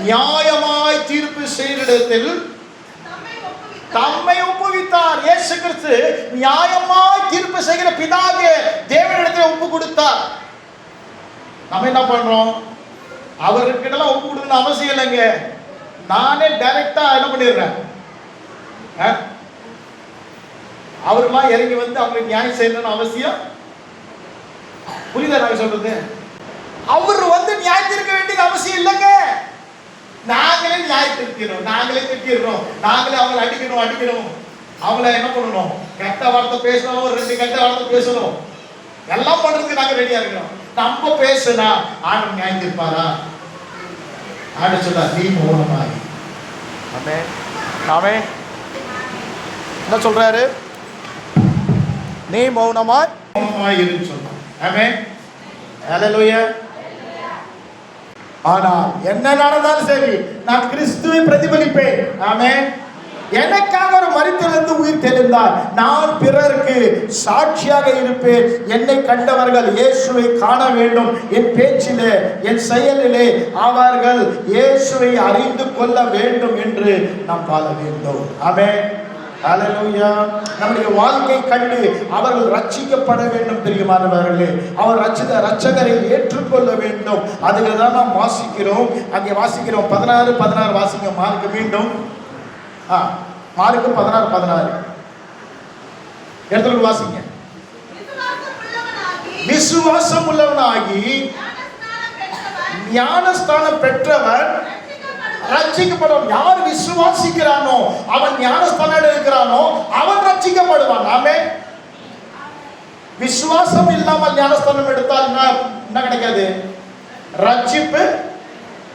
நியாயமாய் தீர்ப்பு செய்திடத்தில் தம்மை ஒப்புவித்தார். இயேசு கிறிஸ்து நியாயமாய் தீர்ப்பு செய்கிற பிதாவே தேவனிடத்தில் ஒப்பு கொடுத்தார். நம்ம என்ன பண்றோம்? அவர்கிட்ட ஒப்பு கொடுக்கணும் அவசியம் இல்லைங்க. நானே டைரக்டா என்ன பண்ணிடுறேன்? அவரெல்லாம் இறங்கி வந்து அவங்களுக்கு நியாயம் செய்யணும்னு அவசியம் புரியுதா நான் சொல்றது? அவர் வந்து நியாயத்திருக்க வேண்டியது அவசியம் இல்லைங்க. நாங்களே நியாயத்திருக்கிறோம், நாங்களே திட்டிடுறோம், நாங்களே அவங்களை அடிக்கணும், அவங்கள என்ன பண்ணணும்? கெட்ட வார்த்தை பேசணும், ஒரு 2 கெட்ட வார்த்தை பேசணும், எல்லாம் பண்றதுக்கு நாங்க ரெடியா இருக்கிறோம். நம்ம பேசுனா ஆண்டவர் நியாயம் இருப்பாரா? ஆண்டவர் சொல்றா, நீ மௌனமாய். ஆமென் ஆமென். என்ன சொல்றாரு? நீ மௌனமாய் இரு சொல்றான். ஆமென் ஹல்லேலூயா. ஆனால் என்ன நடந்தாலும் சரி நான் கிறிஸ்துவை பிரதிபலிப்பேன். ஆமென். எனக்காக ஒரு மரித்தெழுந்து உயிர் தெளிந்தார். நான் பிறருக்கு சாட்சியாக இருப்பேன். என்னை கண்டவர்கள் இயேசுவை காண வேண்டும். என் பேச்சிலே என் செயலிலே அவர்கள் இயேசுவை அறிந்து கொள்ள வேண்டும் என்று நாம் வாழ வேண்டும். ஆமென் ஹல்லேலூயா. நம்முடைய வாழ்க்கை கண்டு அவர்கள் ரட்சிக்கப்பட வேண்டும். பிரியமானவர்களே, அவர் ரட்சகரை ஏற்றுக்கொள்ள வேண்டும். அதுக்கு தான் நாம் வாசிக்கிறோம். அங்கே வாசிக்கிறோம் 16 வாசிங்க. மார்க்கு மீண்டும் மார்க்கு 16 எடுத்து வாசிங்க. விசுவாசம் உள்ளவனாகி ஞானஸ்தானம் பெற்றவன் ரட்சிக்கப்படும். யார் விசுவாசிக்கிறானோ, அவன் ஞானஸ்தானம் இருக்கிறானோ, அவன் ரட்சிக்கப்படுவான். ஆமென். விசுவாசம் இல்லாமல் ஞானஸ்தானம் எடுத்தால் என்ன கிடைக்காது? ரட்சிப்பு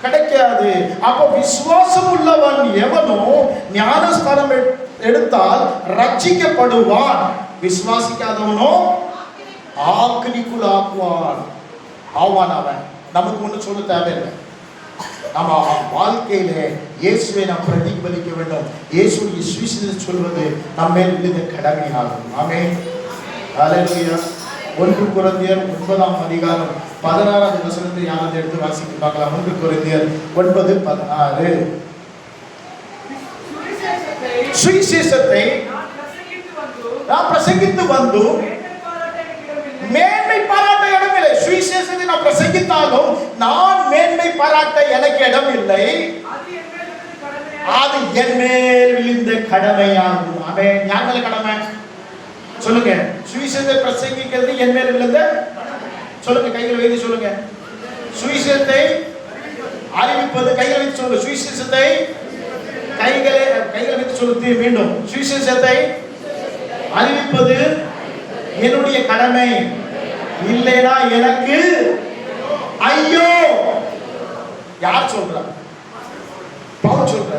கிடைக்காது. அப்போ விசுவாசம் உள்ளவன் எவனோ ஞானஸ்தானம் எடுத்தால் ரட்சிக்கப்படுவான். விசுவாசிக்காதவனோ ஆக்கினிக்குள் ஆக்குவான். அவன் நமக்கு ஒன்று சொல்ல தேவையில்லை. நம்ம வாழ்க்கையில இயேசுவை நாம் பிரதிபலிக்க வேண்டும். இயேசுவை சுவிசேஷம் சொல்வது நம்ம மேல் விழுந்த கடமையாகும். ஆமென் ஹல்லேலூயா. 1 கொரிந்தியர் 9ஆம் அதிகாரம் 16வது வசனத்தை யாராவது எடுத்து வாசிக்க பார்க்கலாம். 1 கொரிந்தியர் 9:16. சுவிசேஷத்தை நான் பிரசங்கித்து வந்து மேன்மை பாராட்ட இடமில்லை. சுவிசேஷத்தை நான் பிரசங்கித்தாலும் நான் மேன்மை பாராட்ட எனக்கு இடம் இல்லை. அது என் மேல் விழுந்த கடமையாகும். ஆமென். யார் மேல கடமை சொல்லுங்க? சுவிசேஷத்தை பிரசங்கிக்கிறது என் மேல் விழுந்த, சொல்லுங்க, கைகளை வைத்து சொல்லுங்க. சுவிசேஷத்தை அறிவிப்பது, கைகளை வைத்து சொல்லுங்க. சுவிசேஷத்தை கைகளை வைத்து சொல்லுங்க. மீண்டும், சுவிசேஷத்தை அறிவிப்பது என்னுடைய கடமை. இல்லைனா எனக்கு ஐயோ. யார் சொல்ற? பவுல் சொல்ற.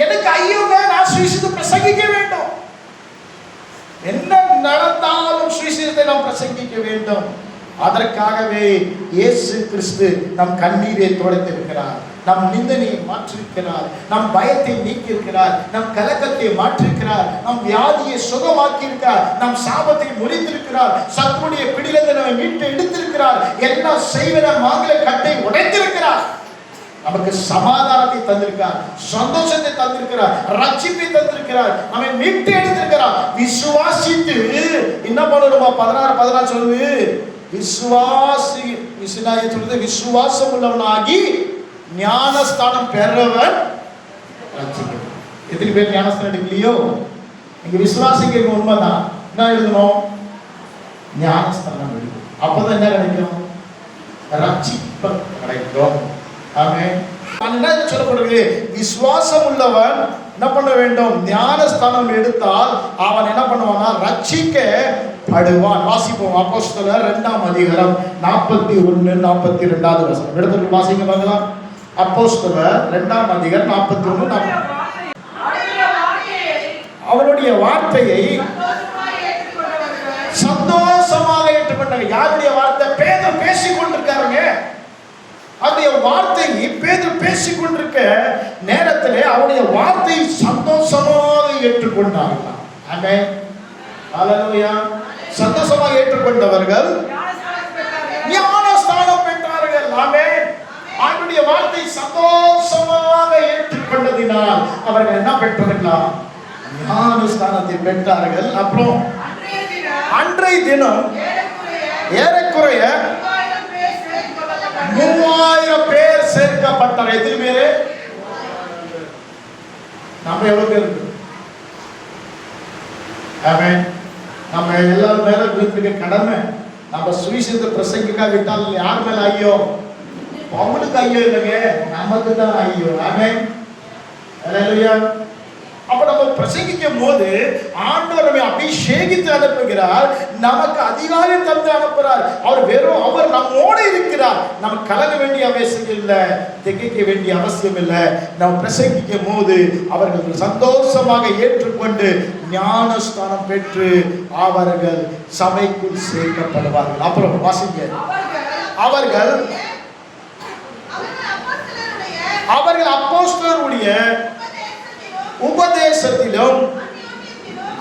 எனக்கு ஐயோங்க, நான் சுவிசேஷத்தை பிரசங்கிக்க வேண்டும். என்ன நடந்தாலும் சுவிசேஷத்தை நாம் பிரசங்கிக்க வேண்டும். அதற்காகவே இயேசு கிறிஸ்து நம் கண்ணீரை துடைத்திருக்கிறார், நம் நிந்தனையை மாற்றிருக்கிறார், நம் பயத்தை நீக்கியிருக்கிறார், நம் கலக்கத்தை மாற்றிருக்கிறார், நம் வியாதியை சுகமாக்கி இருக்கிறார், நம் சாபத்தை முறித்திருக்கிறார், சத்துடைய பிடியிலிருந்து நம்மை மீட்டு எடுத்திருக்கிறார், எல்லாம் செய்வன மாங்கல கட்டை உடைத்திருக்கிறார். நமக்கு சமாதானத்தை தந்திருக்கிறார், சந்தோஷத்தை தந்திருக்கிறார், ரட்சிப்பை தந்திருக்கிறார், நம்மை மீட்டு எடுத்திருக்கிறார். விசுவாசித்து என்ன பண்ணணுமா? 16 சொல்லுது. சொல்லுது விசுவாசம் உள்ளவனாகி ஞானஸ்தானம் பெறவன் ரட்சிக்கப்படுவான். எத்தனை பேர் ஞானஸ்தானம் எடுக்கலையோ? நீங்க விசுவாசிக்க உண்மைதான். என்ன எழுதணும்? ஞானஸ்தானம் எடுக்கணும். அப்பதான் என்ன கிடைக்கும்? ரட்சிப்பு கிடைக்கும். ஆமென். என்ன சொல்லப்படுது? விசுவாசம் உள்ளவன் என்ன பண்ண வேண்டும்? ஞானஸ்தானம் எடுத்தால் அவன் என்ன பண்ணுவானா? ரட்சிக்கப்படுவான். வாசிப்போம். அப்போஸ்தலர் 2ஆம் அதிகாரம் 41 42வது வசனம் எடுத்து வாசிங்க பார்க்கலாம். அப்போஸ்தலர் 2ஆம் அதிகாரம் 41. அவருடைய வார்த்தையை சந்தோஷமாக ஏற்றுக்கொண்டாங்க. யாருடைய வார்த்தை? பேதுரு பேசிக் கொண்டிருக்காருங்க. அவருடைய வார்த்தை பேதுரு பேசிக் கொண்டிருக்க நேரத்திலே அவருடைய வார்த்தை சந்தோஷமாக ஏற்றுக்கொண்டார்கள். ஆமென் ஹல்லேலூயா. சந்தோஷமாக ஏற்றுக்கொண்டவர்கள் ஞானஸ்தானம் பெற்றார்கள். ஆமென். ஆண்டவருடைய வார்த்தை சந்தோஷமாக ஏற்றுக்கொண்டதினால் அவர்கள் என்ன பெற்றார்களா? ஞானஸ்தானத்தை பெற்றார்கள். அப்புறம் அன்றைய தினம் ஏறக்குறைய 3000 பேர் சேர்க்கப்பட்டார். எத்தனை பேரு? நம்ம எவ்வளவு பேர் இருக்கு? ஆமென். நம்ம எல்லாரும் மேல விழுந்திருக்க கடமை. நம்ம சுவிசேஷத்தை பிரசங்கிக்கா விட்டால் யார் மேல ஐயோ? பவுலுக்கு ஐயோ இல்லைங்க, நமக்கு தான் ஐயோ. ஆமென். ஹல்லேலூயா. அப்ப நம்ம பிரசங்கிக்கும் போது ஆண்டவர் நம்மை அபிஷேகித்து அனுப்புகிறார், நமக்கு அதிகாரம் தந்து அனுப்புகிறார். அவர் நம்மோடு இருக்கிறார். நம்ம கலங்க வேண்டிய அவசியம் இல்லை, திகைக்க வேண்டிய அவசியம் இல்லை. நம்ம பிரசங்கிக்கும் போது அவர்கள் சந்தோஷமாக ஏற்றுக்கொண்டு ஞானஸ்தானம் பெற்று அவர்கள் சபைக்குள் சேர்க்கப்படுவார்கள். அப்புறம் வாசிங்க. அவர்கள் அப்போஸ்தலருடைய உபதேசத்திலும்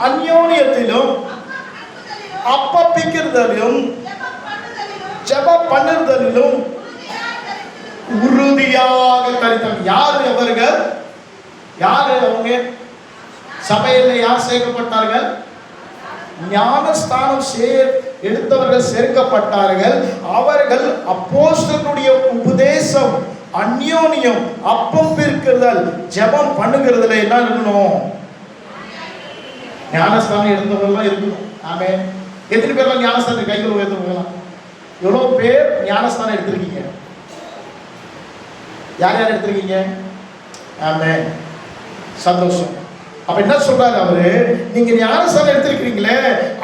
அந்யோன்யத்திலும் அப்பப்பிக்கிறதிலும் ஜெபம் பண்ணுதலிலும் உறுதியாக தரித்தார்கள். யார் அவர்கள்? யார் அவங்க? சபையில் யார் சேர்க்கப்பட்டார்கள்? ஞானஸ்தானம் எடுத்தவர்கள் சேர்க்கப்பட்டார்கள். அவர்கள் அப்போஸ்தலருடைய உபதேசம், அந்யோன்யம், அப்பம் பிற்கிறதல், ஜெபம் பண்ணுகிறதுல என்ன இருக்கணும்? ஞானஸ்தானம் எடுத்தவர்கள் இருக்கணும். ஆமென். எத்தனை பேர்லாம் ஞானஸ்தானம் கைகள் உயர்த்தவங்க? எவ்வளவு பேர் ஞானஸ்தானம் எடுத்திருக்கீங்க? யார் யார் எடுத்திருக்கீங்க? ஆமென். சந்தோஷம். அப்ப என்ன சொல்றாரு அவரு? நீங்க ஞானஸ்தானம் எடுத்திருக்கீங்களே,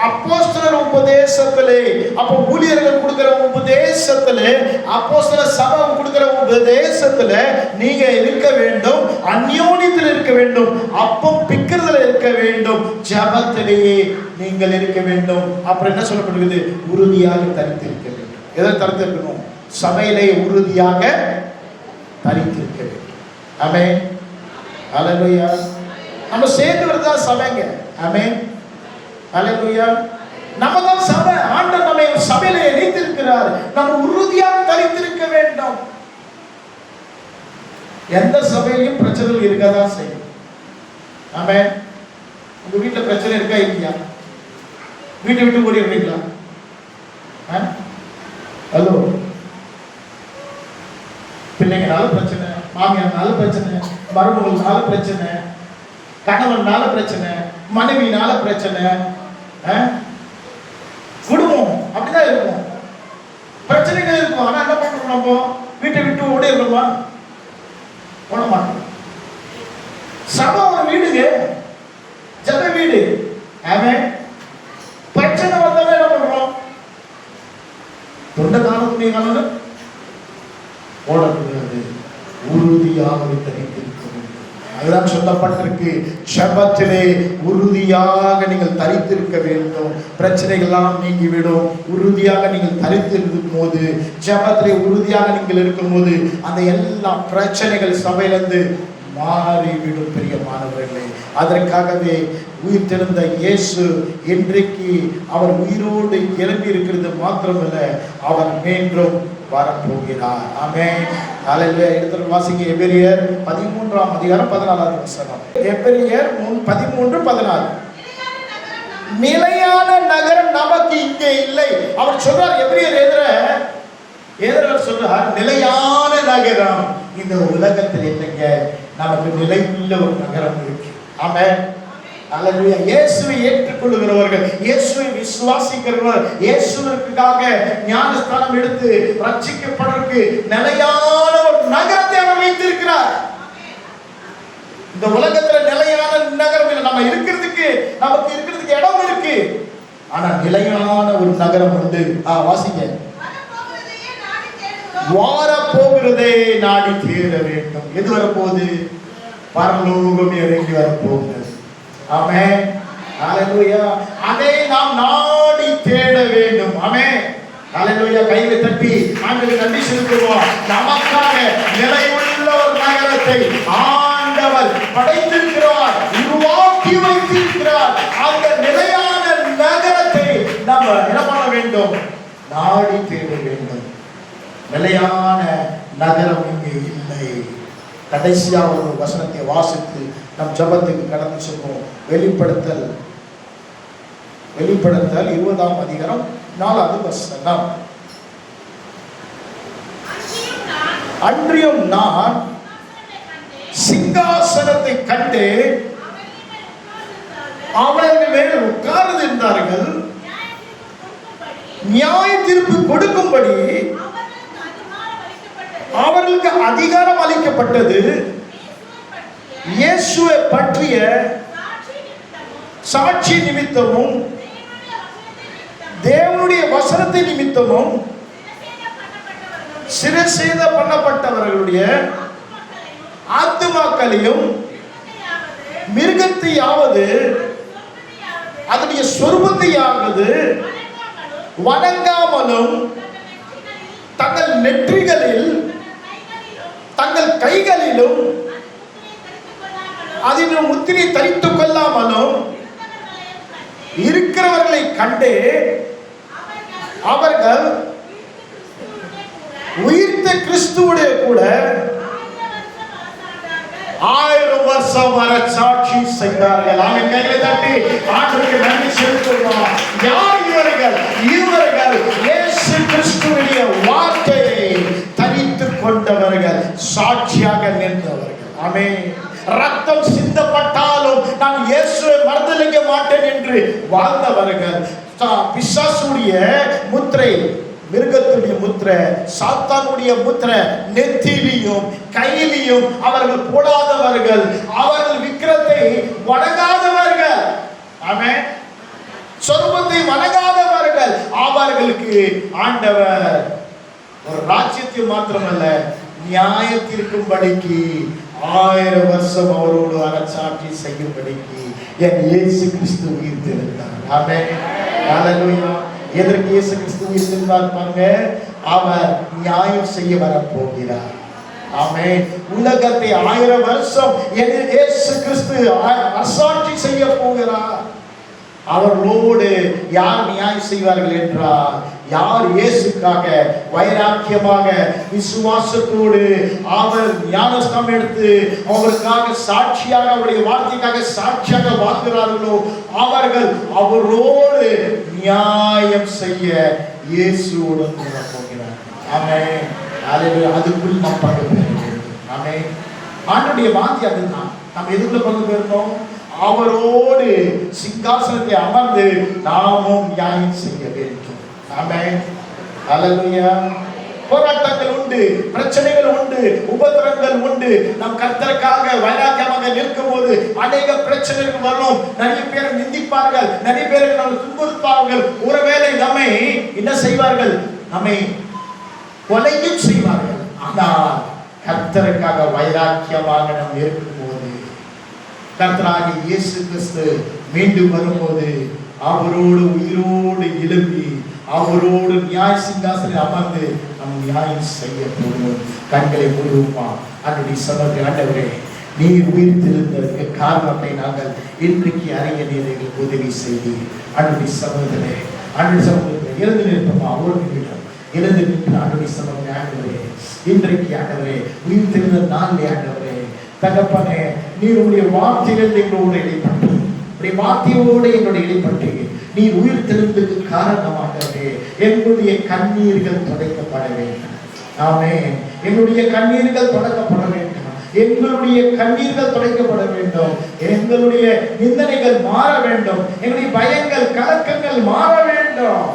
அப்போஸ்தலர் உபதேசத்திலே, அப்ப ஊழியர்கள் கொடுக்கிற உபதேசத்திலே, அப்போஸ்தலர் சபை கொடுக்கிற உபதேசத்துல நீங்க இருக்க வேண்டும், அந்யோன்யத்தில் இருக்க வேண்டும், அப்பம் பிக்கிறதுல இருக்க வேண்டும், ஜெபத்திலேயே நீங்கள் இருக்க வேண்டும். அப்புறம் என்ன சொல்லப்படுகிறது? உறுதியாக தரித்திருக்க வேண்டும். எதை தரித்திருக்கணும்? சபையிலே உறுதியாக தரித்திருக்க வேண்டும். ஆமென். ஹல்லேலூயா. நம்ம சேர்ந்து வரதா சபைங்க. ஆமென். ஹல்லேலூயா. நம்ம தான் சபை. ஆண்டவர் நம்மை சபையிலே இணைத்திருக்கிறார். நம்ம உறுதியாக தரித்திருக்க வேண்டும். எந்த சபையிலும் பிரச்சனைகள் இருக்கதான் செய்யும். ஆமென். உங்க வீட்டுல பிரச்சனை இருக்கா இல்லையா? வீட்டை விட்டு ஓடிடுறீங்களா? ஹலோ. பிள்ளைங்கனால பிரச்சனை, மாமியார்னால பிரச்சனை, மருமகள்னால பிரச்சனை, கணவனால பிரச்சனை, மனைவினால பிரச்சனை, குடும்பம் அப்படிதான் இருக்கும். பிரச்சனைகள் இருக்கும். ஆனா என்ன பண்றோம்? நம்ம வீட்டை விட்டு ஓடிடுறோமா? ஓட மாட்டோம். சபை ஒரு வீடுங்க, ஜப வீடு. ஆமென். பிரச்சனை வந்தாலும் என்ன பண்றோம்? தொண்டை காலத்துடைய காலம் ஓடக்கூடாது, உறுதியாக தரித்திருக்க வேண்டும். அதுதான் சொல்லப்பட்டிருக்கு. ஜெபத்திலே உறுதியாக நீங்கள் தரித்திருக்க வேண்டும். பிரச்சனைகள்லாம் நீங்கிவிடும். உறுதியாக நீங்கள் தரித்திருக்கும் போது, ஜெபத்திலே உறுதியாக நீங்கள் இருக்கும் போது, அந்த எல்லா பிரச்சனைகள் சபையிலிருந்து மாறிவிடும். பிரியமானவர்களே, அதற்காகவே உயிர்த்தெழுந்த இயேசு இன்றைக்கு அவர் உயிரோடு எழும்பி இருக்கிறது மாத்திரமல்ல, அவர் மீண்டும் வரப்போகிறார். ஆமென். ஹல்லேலூயா. எடுத்து வாசிங்க. எபிரேயர் 13ஆம் அதிகாரம் 14வது வசனம். எபிரேயர் 13:14. நிலையான நகரம் நமக்கு இங்கே இல்லை. அவர் சொல்றார், எபிரேயர் எழுதுறவர் சொல்றார், நிலையான நகரம் இந்த உலகத்தில் இல்லைங்க, நமக்கு நிலையுள்ள ஒரு நகரம் இருக்கு. ஆமென். அல்லேலூயா. இயேசுவை ஏற்றுக்கொள்கிறவர்கள், இயேசுவை விசுவாசிக்கிறவர்கள், இயேசுவுக்காக ஞானஸ்தானம் எடுத்து ரட்சிக்கப்படுவதற்கு நிலையான ஒரு நகரத்தை அவர் வைத்திருக்கிறார். இந்த உலகத்துல நிலையான நகரம் இல்லை. நம்ம இருக்கிறதுக்கு, நமக்கு இருக்கிறதுக்கு இடம் இருக்கு, ஆனா நிலையான ஒரு நகரம் உண்டு. வாசிங்க. வாரப்போகிறதே நாடி தேட வேண்டும். எது வரப்போகுது? பரலோகம் இறங்கி வரப்போகிறது. ஆமென். ஹல்லேலூயா. அதை நாம் நாடி தேட வேண்டும். ஆமென். ஹல்லேலூயா. கையை தட்டி ஆண்டவருக்கு நன்றி செலுத்துவோம். நமக்காக நிலையுள்ள ஒரு நகரத்தை ஆண்டவர் படைத்திருக்கிறார், உருவாக்கி வைத்திருக்கிறார். அந்த நிலையான நகரத்தை நம்ம நாம என்ன பண்ண வேண்டும்? நாடி தேட வேண்டும். நிலையான நகரம் இங்கே இல்லை. கடைசியாக ஒரு வசனத்தை வாசித்து நம் ஜபத்துக்கு கடந்து செல்வோம். வெளிப்படுத்தல் 20ஆம் அதிகாரம் 4வது வசனம். அன்றியும் நான் சிங்காசனத்தை கண்டு அவர்கள் மேல் உட்கார்ந்திருந்தார்கள். நியாய தீர்ப்பு கொடுக்கும்படி அவர்களுக்கு அதிகாரம் அளிக்கப்பட்டது. இயேசுவை பற்றிய சாட்சி நிமித்தமும் தேவனுடைய வசனத்தை நிமித்தமும் சிரசேத பண்ணப்பட்டவர்களுடைய ஆத்துமாக்களையும் மிருகத்தையாவது அதனுடைய சொரூபத்தையாவது வணங்காமலும் தங்கள் நெற்றிகளில் தங்கள் கைகளிலும் அதன் முத்திரை தரித்துக் கொள்ளாமலும் இருக்கிறவர்களை கண்டு அவர்கள் உயிர்த்த கிறிஸ்துவோட கூட 1000 வருஷம் வர சாட்சி செய்தார்கள். அவன் கைகளை தட்டி ஆண்டவருக்கு நன்றி செலுத்துவோம். யார் இவர்கள்? இவர்கள் இயேசு கிறிஸ்துவின் வார்த்தையை தரித்துக் கொண்டவர்கள், சாட்சியாக நின்றவர்கள். ஆமென். ரத்தம் சிந்தப்பட்டாலும் நான் இயேசுவை மறந்தளிக்க மாட்டேன் என்று வாழ்ந்தவர்கள். பிசாசுடைய முத்திரை, மிருகத்துடைய முத்திரை, சாத்தானுடைய முத்திரை நெத்தியிலும் கையிலும் அவர்கள் போடாதவர்கள், அவர்கள் விக்கிரத்தை வணங்காதவர்கள். ஆமென். சொரூபத்தை வணங்காதவர்கள். அவர்களுக்கு ஆண்டவர் ஒரு ராஜ்யத்தில் மாத்திரமல்ல, நியாயத்திற்கும்படிக்கு 1000 வருஷம் அவரோடு அரசாட்சி செய்யும்படிக்கு என் இயேசு கிறிஸ்து உயிர்த்தெழுந்தார். ஆமென். ஹல்லேலூயா. எதற்கு இயேசு கிறிஸ்து உயிர்த்தெழுந்தார் பாருங்க? அவர் நியாயம் செய்ய வரப்போகிறார். ஆமென். உலகத்தை 1000 வருஷம் என் இயேசு கிறிஸ்து அரசாட்சி செய்ய போகிறார். அவர்களோடு யார் நியாயம் செய்வார்கள் என்றால், யார் இயேசுக்காக வைராக்கியமாக விசுவாசத்தோடு அவர் ஞானஸ்தானம் எடுத்து அவருக்காக சாட்சியாக, அவருடைய வார்த்தைக்காக சாட்சியாக வாழ்கிறார்களோ அவர்கள் அவரோடு நியாயம் செய்ய இயேசுவோடு போகிறார். ஆமென். அதுக்குள் நாம் பங்கு பெற வேண்டும். ஆமென். ஆண்டவருடைய வார்த்தை அதுதான். நாம் எதுக்குள்ள பங்கு பெறணும்? அவரோடு சிங்காசனத்தை அமர்ந்து நாமும் நியாயம் செய்ய வேண்டும். ஆமென். ஹல்லேலூயா. போராட்டங்கள் உண்டு, பிரச்சனைகள் உண்டு, உபத்திரங்கள் உண்டு. நாம் கர்த்தருக்காக வைராக்கியமாக நிற்கும் போது அநேக பிரச்சனைகள் வரும். நிறைய பேர் நிந்திப்பார்கள், நிறைய பேருக்கு நம்ம துன்புறுத்துவார்கள். ஒருவேளை நம்மை என்ன செய்வார்கள்? நம்மை கொலையும் செய்வார்கள். ஆனால் கர்த்தருக்காக வைராக்கியமாக நாம் இருக்கும்போது, கர்த்தராகிய இயேசு கிறிஸ்து மீண்டும் வரும்போது அவரோடு உயிரோடு எழுப்பி அவரோடு நியாய சிங்காசனத்தில் அமர்ந்து நம் நியாயம் செய்ய போகிறோம். கண்களை மூடுவோமா? அன்றைய சமூகத்தில் ஆண்டவரே, நீர் உயிர்த்தெழுந்ததற்கு காரணத்தை நாங்கள் இன்றைக்கு அறிய நீர் எங்களுக்கு உதவி செய்தி. அன்றைய சமூகத்திலே எழுந்து நிற்போமா? ஒரு நிமிடம் எழுந்து நின்று அன்றைய சமூகத்தில் ஆண்டவரே, இன்றைக்கு ஆண்டவரே உயிர்த்தெழுந்த நாளிலே ஆண்டவரே தகப்பனே, நீர் உங்களுடைய வார்த்தைகள் எங்களோடு இடைப்பட்டு, உடைய வார்த்தையோடு எங்களுடைய இடைப்பட்டு நீர் உயிர் தெழுந்ததுக்கு காரணமாகவே எங்களுடைய கண்ணீர்கள் துடைக்கப்பட வேண்டும். ஆமென். எங்களுடைய கண்ணீர்கள் துடைக்கப்பட வேண்டும். எங்களுடைய கண்ணீர்கள் துடைக்கப்பட வேண்டும். எங்களுடைய நிந்தனைகள் மாற வேண்டும். எங்களுடைய பயங்கள் கலக்கங்கள் மாற வேண்டும்.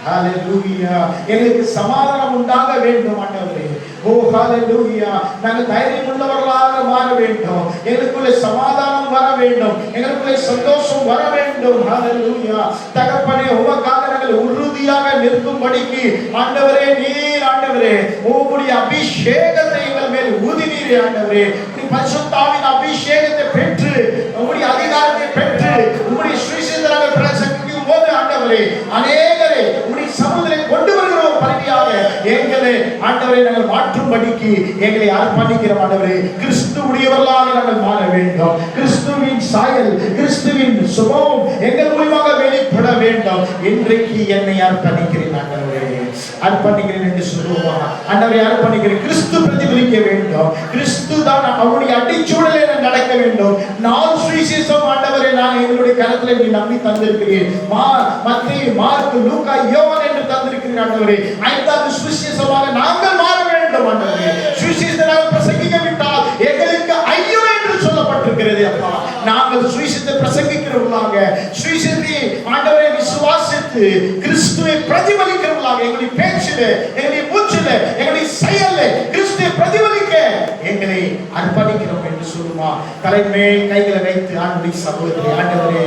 ஹல்லேலூயா. எங்களுக்கு சமாதானம் உண்டாக வேண்டும் ஆண்டவரே. ஓ ஹல்லேலூயா. நாங்கள் தைரியம் உள்ளவர்களாக மாற வேண்டும். எங்களுக்குள்ளே சமாதானம் வர வேண்டும். எங்களுக்குள்ளே சந்தோஷம் வர வேண்டும். ஹல்லேலூயா. தகப்பனே, உமக்காக நாங்கள் உறுதியாக நிற்கும்படிக்கு ஆண்டவரே, நீர் ஆண்டவரே உம்முடைய அபிஷேகத்தை எங்கள் மேல் ஊதினீரே ஆண்டவரே. பரிசுத்த ஆவியின் அபிஷேகத்தை பெற்று, உம்முடைய அதிகாரத்தை பெற்று, உம்முடைய சுவிசேஷத்தை பிரசங்கிக்கும் போது ஆண்டவரே, அநேகரை உம்முடைய சமூகத்திலே கொண்டு வருகிறோம். பரிதியாக எங்களை ஆண்டவரை நாங்கள் மாற்றும்படிக்கு எங்களை அர்ப்பணிக்கிறோம் ஆண்டவரே. கிறிஸ்துவுடையவர்களாக நாங்கள் மாற வேண்டும். கிறிஸ்துவின் சாயல், கிறிஸ்துவின் சுபாவம் எங்கள் மூலமாக வெளிப்பட வேண்டும். இன்றைக்கு என்னை அர்ப்பணிக்கிறேன் ஆண்டவரே, அர்ப்பணிக்கிறேன் என்று சொல்லுவோம். ஆண்டவரே அர்ப்பணிக்கிறேன். கிறிஸ்து பிரதிபலிக்க வேண்டும். கிறிஸ்து தான் அவருடைய அடிச்சூழலே நடக்க வேண்டும். நான் சுவிசேஷம் ஆண்டவரே நான் எங்களுடைய கரத்தில் நீ நம்பி தந்திருக்கிறேன். மத்தேயு, மார்க்கு, லூக்கா, யோவான் என்று தந்திருக்கிறேன் ஆண்டவரே. ஐந்தாவது சுவிசேஷமாக நாங்கள் மாற வேண்டும் ஆண்டவரே. சுவிசேஷத்தை நாங்கள் பிரசங்கிக்க விட்டால் எங்களுக்கு ஐயோ என்று சொல்லப்பட்டிருக்கிறது அப்பா. நாங்கள் சுவிசேஷத்தை பிரசங்கிக்கிறவர்களாக, சுவிசேஷத்தை ஆண்டவரை விசுவாசித்து கிறிஸ்துவை பிரதிபலிக்கிறவர்களாக எங்களுடைய பேச்சில, எங்களுடைய மூச்சில, எங்களுடைய செயல்ல கிறிஸ்துவை பிரதிபலிக்க எங்களை அர்ப்பணிக்கிறோம் என்று சொல்லுமா. தலைமேல் கைகளை வைத்து ஆண்டுடைய சகோதரி ஆண்டவரே,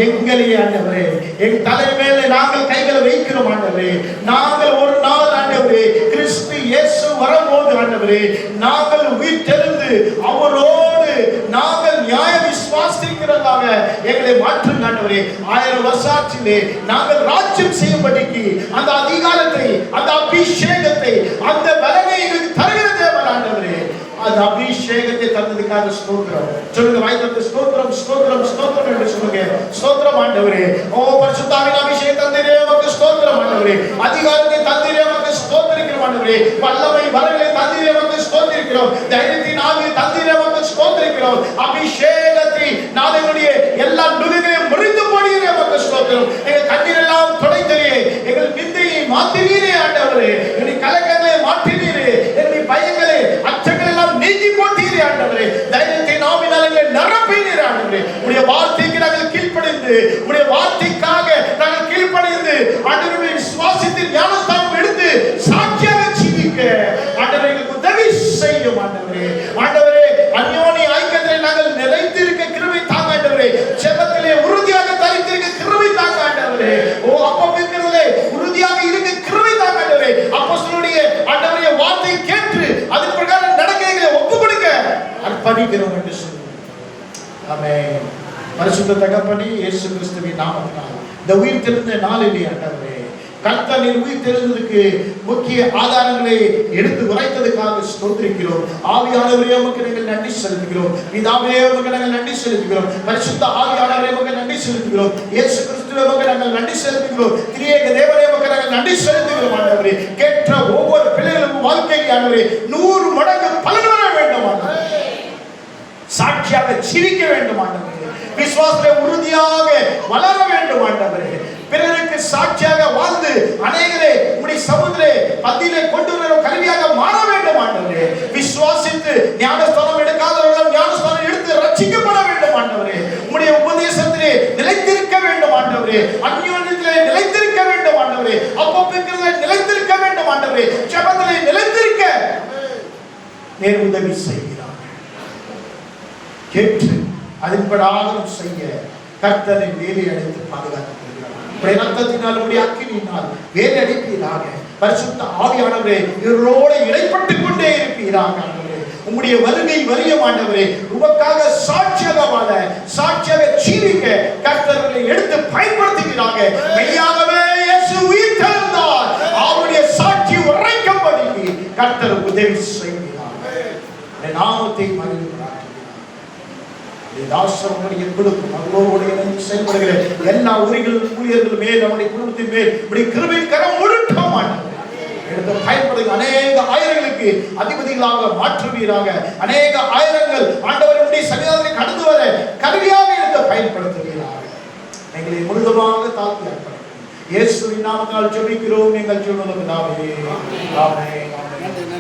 எங்களை ஆண்டவரே என் தலைமையில நாங்கள் கைகளை வைக்கிறோம் ஆண்டவரே. நாங்கள் ஒரு நாள் ஆண்டவரே கிறிஸ்து இயேசு வரும்போது ஆண்டவரே நாங்கள் உயிர் தெழுந்து அவரோடு நாங்கள் நியாய விசுவாசிக்கிறதாக எங்களை மாற்றுங்க ஆண்டவரே. 1000 வருஷத்திலே நாங்கள் ராஜ்யம் செய்யும்படிக்கு அந்த அதிகாரத்தை, அந்த அபிஷேகத்தை, அந்த பலனை எங்களுக்கு தருகிற தேவன் ஆண்டவரே. அந்த அபிஷேகத்தை தந்ததுக்காக ஸ்தோத்திரம் சொல்லுங்க. வாய்த்தது ஸ்தோத்திரம், ஸ்தோத்திரம், ஸ்தோத்திரம் என்று சொல்லுங்க. ஸ்தோத்திரம் ஆண்டவரே. ஓ பரிசுத்த ஆவியின் அபிஷேகம் தந்தீரே உமக்கு ஸ்தோத்திரம் ஆண்டவரே. அதிகாரத்தை தந்தீரே உமக்கு ஸ்தோத்திரிக்கிறோம் ஆண்டவரே. வல்லமை வரங்களை தந்தீரே உமக்கு ஸ்தோத்திரிக்கிறோம். தைரியத்தின் ஆவியை தந்தீரே உமக்கு ஸ்தோத்திரிக்கிறோம். அபிஷேகத்தை நாளையுடைய எல்லா நுகங்களையும் முறித்து போடுகிறே உமக்கு ஸ்தோத்திரம். எங்கள் கண்ணீர் எல்லாம் துடைத்தீரே, எங்கள் நிந்தையை மாற்றினீரே ஆண்டவரே. எங்கள் கலக்கங்களை மாற்றினீரே, எங்கள் பயங்களை அச்சங்களை எல்லாம் நீக்கி போட்டீரே ஆண்டவரே. தைரியத்தின் ஆவியினால் எங்களை நிரப்பினீரே ஆண்டவரே. உடைய வார்த்தைக்கு நாங்கள் கீழ்ப்படிந்து, உடைய வார்த்தைக்காக நாங்கள் கீழ்ப்படிந்து ஆண்டவரை விசுவாசித்து ஞானஸ்தானம் எடுத்து சாட்சியாக ஜீவிக்க ஆண்டவரே எங்களுக்கு உதவி செய்யும் ஆண்டவரே. ஆண்டவரே அந்யோன்ய ஐக்கியத்தில் நாங்கள் நிலைத்திருக்க கிருபை தாங்க ஆண்டவரே. ஜெபத்திலே உறுதியாக தரித்திருக்க கிருபை தாங்க ஆண்டவரே. ஓ அப்பமிக்கிறதிலே உறுதியாக இருக்க கிருபை தாங்க ஆண்டவரே. அப்போஸ்தலருடைய ஆண்டவருடைய வார்த்தை கேட்டு அதன் பிரகாரம் நடக்க எங்களை ஒப்புக் கொடுக்க அர்ப்பணிக்கிறோம் என்று சொல்லுவோம். ஆமென். பரிசுத்த தகப்பனே, இயேசு கிறிஸ்துவின் நாமத்தினால் இந்த உயிர் தெழுந்த நாளிலே ஆண்டவரே கர்த்தர் நீர் உயிர் தெழுந்ததுக்கு முக்கிய ஆதாரங்களை எடுத்து உரைத்ததுக்காக ஸ்தோத்திரிக்கிறோம். ஆவியானவரே உமக்கு நாங்கள் நன்றி செலுத்துகிறோம். பிதாவே உமக்கு நாங்கள் நன்றி செலுத்துகிறோம். பரிசுத்த ஆவியானவரே உமக்கு நன்றி செலுத்துகிறோம். இயேசு கிறிஸ்துவே உமக்கு நாங்கள் நன்றி செலுத்துகிறோம். திரியேக தேவனே உமக்கு நாங்கள் நன்றி செலுத்துகிறோம் ஆண்டவரே. கேட்ட ஒவ்வொரு பிள்ளைகளுக்கும் வாழ்க்கைக்கு ஆண்டவரே 100 மடங்கு பலன் வர வேண்டும் ஆண்டவரே. சாட்சியாக ஜீவிக்க வேண்டும் ஆண்டவரே. விசுவாசத்திலே உறுதியாக வளர வேண்டும் ஆண்டவரே. பிறருக்கு சாட்சியாக வாழ்ந்து அநேகரை உம்முடைய சமூகத்திலே மத்தியிலே கொண்டு வர கருவியாக மாற வேண்டும் ஆண்டவரே. விசுவாசித்து ஞானஸ்தானம் எடுக்காதவர்கள் ஞானஸ்தானம் எடுத்து ரட்சிக்கப்பட வேண்டும் ஆண்டவரே. உம்முடைய உபதேசத்திலே நிலைத்திருக்க வேண்டும் ஆண்டவரே. அந்யோன்யத்திலே நிலைத்திருக்க வேண்டும் ஆண்டவரே. அப்போப்பிக்கிறதிலே நிலைத்திருக்க வேண்டும் ஆண்டவரே. ஜெபத்திலே நிலைத்திருக்க நேர் உதவி செய்கிறார். கேட்டு அதன்படி செய்ய கர்த்தரை வேலை அடைத்து பாதுகாத்து ரத்தத்தினால் உடைய அக்கினியினால் வேலை அடைப்பீராக. பரிசுத்த ஆவியானவரே இவர்களோடு இடைப்பட்டுக் கொண்டே இருப்பீராக ஆண்டவரே. உம்முடைய வருகை வரிய ஆண்டவரே உமக்காக சாட்சியாக வாழ, சாட்சியாக ஜீவிக்க கர்த்தர்களை எடுத்து பயன்படுத்துகிறாங்க. மெய்யாகவே இயேசு உயிர் தெழுந்தார். அவருடைய சாட்சி உரைக்கும்படி கர்த்தர் உதவி செய்கிறார். நாமத்தை மகிழ்கிறார். செயல்படுகிற எல்லா ஊழியர்கள் மேல் நம்முடைய குடும்பத்தின் மேல் இப்படி கிருபை கரம் முழுட்டம் எடுத்து பயன்படுகிற அநேக ஆயிரங்களுக்கு அதிபதிகளாக மாற்றுவீராக. அநேக ஆயிரங்கள் ஆண்டவருடைய சன்னிதானத்தை கடந்து வர கருவியாக எடுத்து பயன்படுத்துவீராக. எங்களை முழுதுமாக தாழ்த்தி அர்ப்பணிக்கிறோம். இயேசுவின் நாமத்தால் ஜெபிக்கிறோம் எங்கள் ஜீவனுள்ள பிதாவே. ஆமென்.